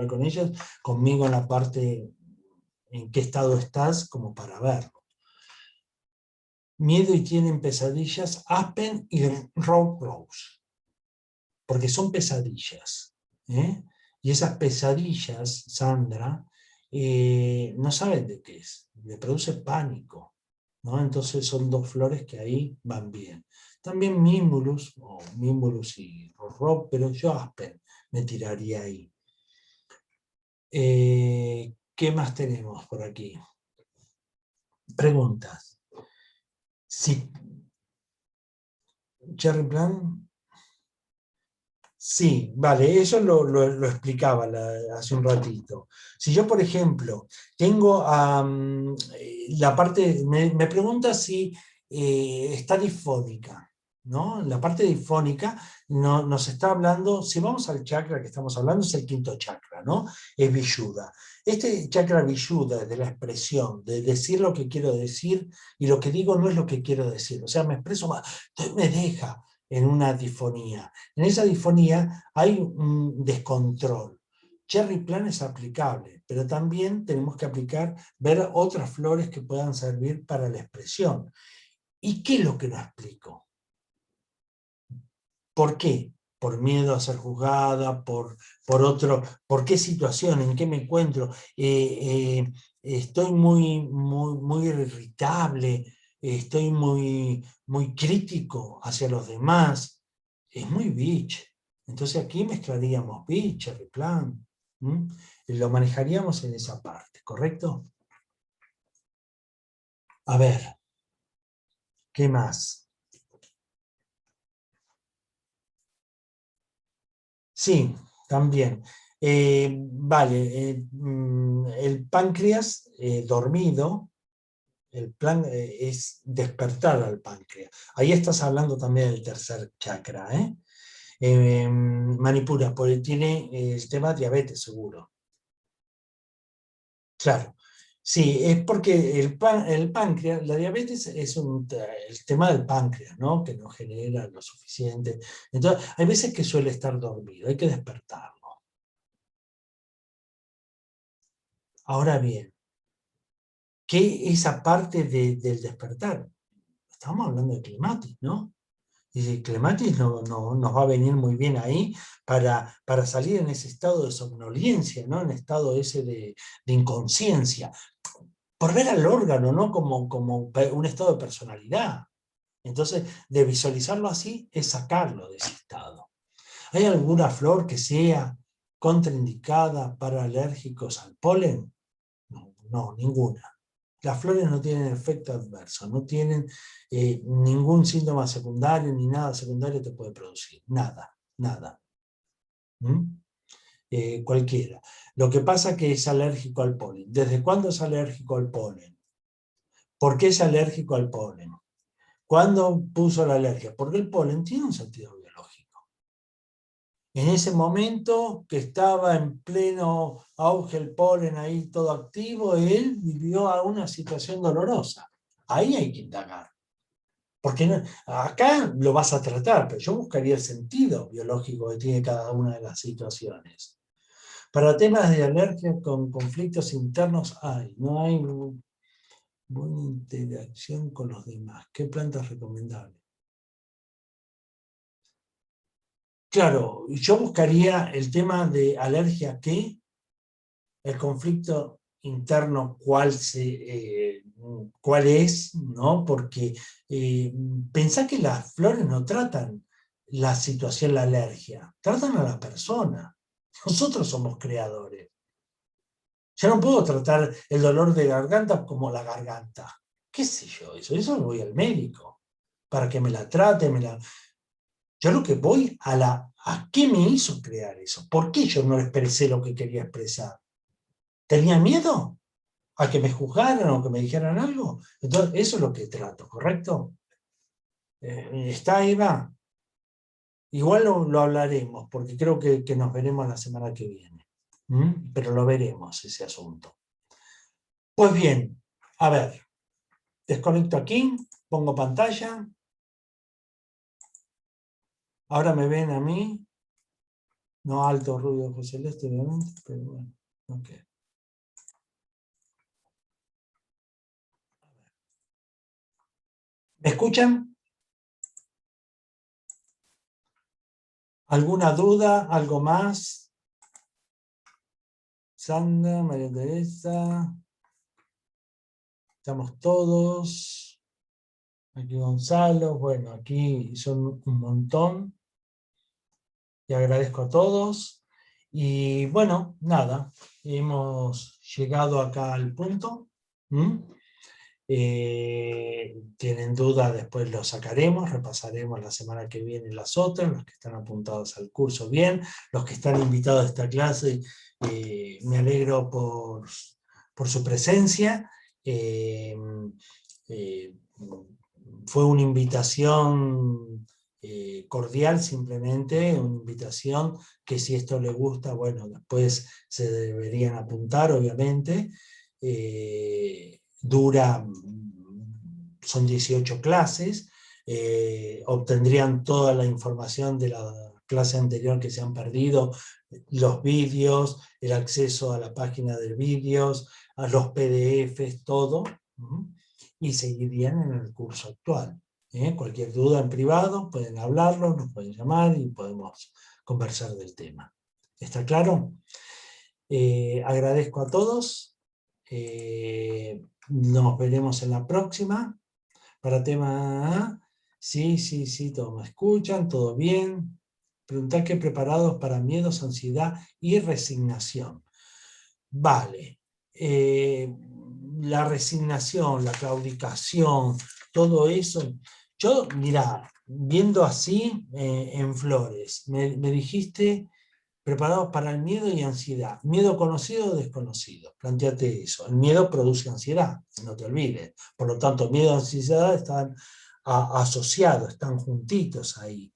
con ellos, conmigo en la parte en qué estado estás, como para verlo. Miedo y tienen pesadillas, Aspen y Rob Rose, porque son pesadillas, ¿eh? Y esas pesadillas, Sandra, no saben de qué es, le produce pánico, ¿no? Entonces son dos flores que ahí van bien. También Mimulus, o Mimulus y Rob, pero yo Aspen me tiraría ahí. ¿Qué más tenemos por aquí? Preguntas. Sí. Cherry Plan. Sí, vale, eso lo explicaba hace un ratito. Si yo, por ejemplo, tengo la parte, me pregunta si está difónica, ¿no? La parte difónica nos está hablando, si vamos al chakra que estamos hablando, es el quinto chakra, ¿no? Es Vishuddha. Este chakra Vishuddha es de la expresión, de decir lo que quiero decir, y lo que digo no es lo que quiero decir. O sea, me expreso más, entonces me deja en una difonía. En esa difonía hay un descontrol. Cherry Plan es aplicable, pero también tenemos que ver otras flores que puedan servir para la expresión. ¿Y qué es lo que no explico? ¿Por qué? Por miedo a ser juzgada, por qué situación, en qué me encuentro, estoy muy irritable, estoy muy crítico hacia los demás, es muy bitch. Entonces aquí mezclaríamos bitch, Cherry Plan, lo manejaríamos en esa parte, ¿correcto? A ver, ¿qué más? Sí, también. Vale, el páncreas dormido, el plan es despertar al páncreas. Ahí estás hablando también del tercer chakra, ¿eh? Manipura, porque tiene el tema diabetes seguro. Claro. Sí, es porque el páncreas, la diabetes es el tema del páncreas, ¿no? Que no genera lo suficiente. Entonces, hay veces que suele estar dormido, hay que despertarlo. Ahora bien, ¿qué es aparte del despertar? Estamos hablando de clematis, ¿no? Y clematis nos va a venir muy bien ahí para salir en ese estado de somnolencia, ¿no? En estado ese de inconsciencia. Por ver al órgano, ¿no? Como un estado de personalidad. Entonces, de visualizarlo así es sacarlo de ese estado. ¿Hay alguna flor que sea contraindicada para alérgicos al polen? No, ninguna. Las flores no tienen efecto adverso, no tienen ningún síntoma secundario, ni nada secundario te puede producir. Nada, nada. Cualquiera. Lo que pasa es que es alérgico al polen. ¿Desde cuándo es alérgico al polen? ¿Por qué es alérgico al polen? ¿Cuándo puso la alergia? Porque el polen tiene un sentido biológico. En ese momento que estaba en pleno auge el polen ahí todo activo, él vivió a una situación dolorosa. Ahí hay que indagar. Porque acá lo vas a tratar, pero yo buscaría el sentido biológico que tiene cada una de las situaciones. Para temas de alergia con conflictos internos no hay buena interacción con los demás. ¿Qué planta es recomendable? Claro, yo buscaría el tema de alergia a qué, el conflicto interno, cuál es, ¿no? Porque pensá que las flores no tratan la situación, la alergia, tratan a la persona. Nosotros somos creadores. Yo no puedo tratar el dolor de garganta como la garganta. ¿Qué sé yo? Eso voy al médico para que me la trate, Yo lo que voy a qué me hizo crear eso. ¿Por qué yo no expresé lo que quería expresar? ¿Tenía miedo a que me juzgaran o que me dijeran algo? Entonces, eso es lo que trato, ¿correcto? ¿Está, Eva? Igual lo hablaremos, porque creo que nos veremos la semana que viene. Pero lo veremos, ese asunto. Pues bien, a ver, desconecto aquí, pongo pantalla. Ahora me ven a mí. No alto, ruido, José Celeste, obviamente, pero bueno, ok. ¿Me escuchan? ¿Alguna duda? ¿Algo más? Sandra, María Teresa. Estamos todos. Aquí Gonzalo. Bueno, aquí son un montón. Y agradezco a todos. Y bueno, nada. Hemos llegado acá al punto. Tienen duda, después lo sacaremos, repasaremos la semana que viene las otras, los que están apuntados al curso bien, los que están invitados a esta clase, me alegro por su presencia. Fue una invitación cordial, simplemente, una invitación que si esto les gusta, bueno, después se deberían apuntar, obviamente. Son 18 clases, obtendrían toda la información de la clase anterior que se han perdido, los vídeos, el acceso a la página de vídeos, a los PDFs, todo, y seguirían en el curso actual. Cualquier duda en privado, pueden hablarlo, nos pueden llamar y podemos conversar del tema. ¿Está claro? Agradezco a todos. Nos veremos en la próxima. Para tema A, sí, todos me escuchan, todo bien. Preguntar qué preparados para miedos, ansiedad y resignación. Vale. La resignación, la claudicación, todo eso. Yo, mira, viendo así en Flores, me dijiste preparados para el miedo y ansiedad. ¿Miedo conocido o desconocido? Plantéate eso. El miedo produce ansiedad, no te olvides. Por lo tanto, miedo y ansiedad están asociados, están juntitos ahí.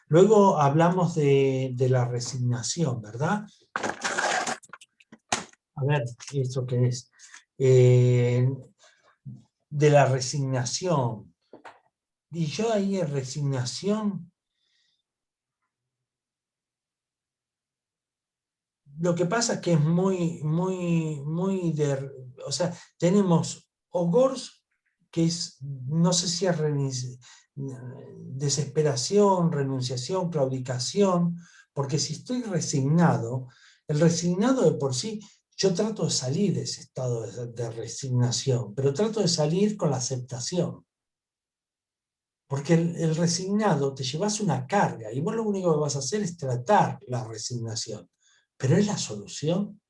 Luego hablamos de la resignación, ¿verdad? A ver, ¿esto qué es? De la resignación. Y yo ahí en resignación... Lo que pasa es que es muy o sea, tenemos Ogors, que es, no sé si es desesperación, renunciación, claudicación, porque si estoy resignado, el resignado de por sí, yo trato de salir de ese estado de resignación, pero trato de salir con la aceptación. Porque el resignado te llevas una carga y vos lo único que vas a hacer es tratar la resignación. ¿Pero es la solución?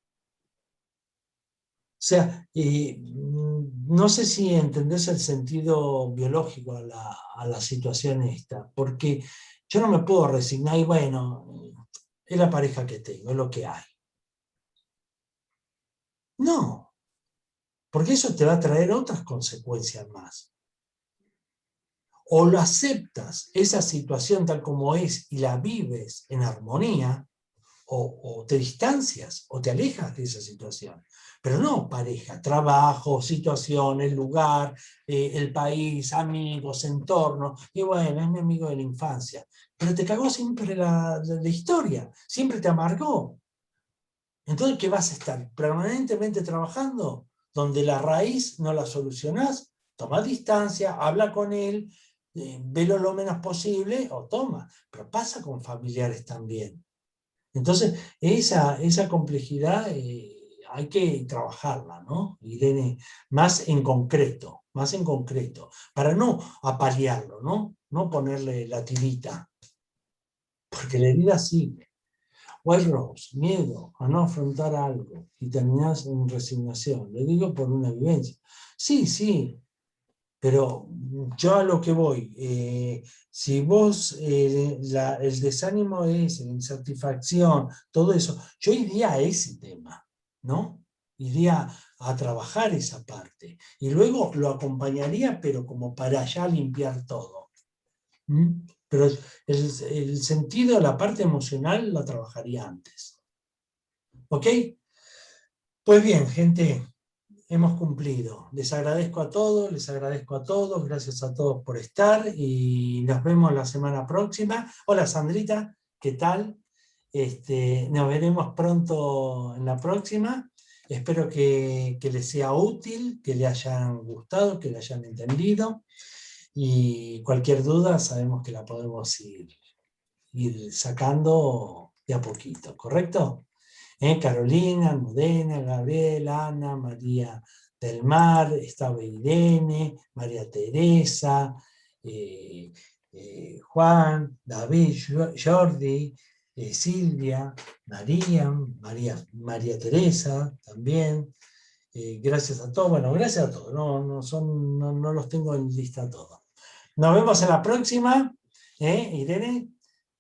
O sea, no sé si entendés el sentido biológico a la situación esta, porque yo no me puedo resignar y bueno, es la pareja que tengo, es lo que hay. No, porque eso te va a traer otras consecuencias más. O lo aceptas, esa situación tal como es, y la vives en armonía, o te distancias o te alejas de esa situación. Pero no pareja, trabajo, situaciones, lugar, el país, amigos, entorno. Y bueno, es mi amigo de la infancia. Pero te cagó siempre la historia, siempre te amargó. Entonces, ¿qué vas a estar permanentemente trabajando? Donde la raíz no la solucionás, toma distancia, habla con él, velo lo menos posible o toma, pero pasa con familiares también. Entonces, esa complejidad hay que trabajarla, ¿no? Irene, más en concreto, para no apalearlo, ¿no? No ponerle la tirita, porque la herida sigue. White Rose, miedo a no afrontar algo y terminás en resignación. Lo digo por una vivencia. Sí, pero yo a lo que voy, si vos, el desánimo es la insatisfacción, todo eso, yo iría a ese tema, ¿no? Iría a trabajar esa parte. Y luego lo acompañaría, pero como para ya limpiar todo. ¿Mm? Pero el sentido, la parte emocional, la trabajaría antes. ¿Ok? Pues bien, gente, hemos cumplido. Les agradezco a todos, gracias a todos por estar y nos vemos la semana próxima. Hola Sandrita, ¿qué tal? Nos veremos pronto en la próxima. Espero que les sea útil, que les hayan gustado, que les hayan entendido. Y cualquier duda sabemos que la podemos ir sacando de a poquito, ¿correcto? Carolina, Almudena, Gabriel, Ana, María del Mar, estaba Irene, María Teresa, Juan, David, Jordi, Silvia, María Teresa también. Gracias a todos, bueno, gracias a todos, no los tengo en lista todos. Nos vemos en la próxima, Irene.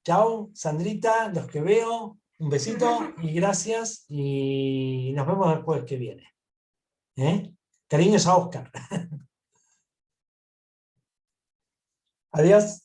Chao, Sandrita, los que veo, un besito y gracias y nos vemos después que viene. Cariños a Oscar. Adiós.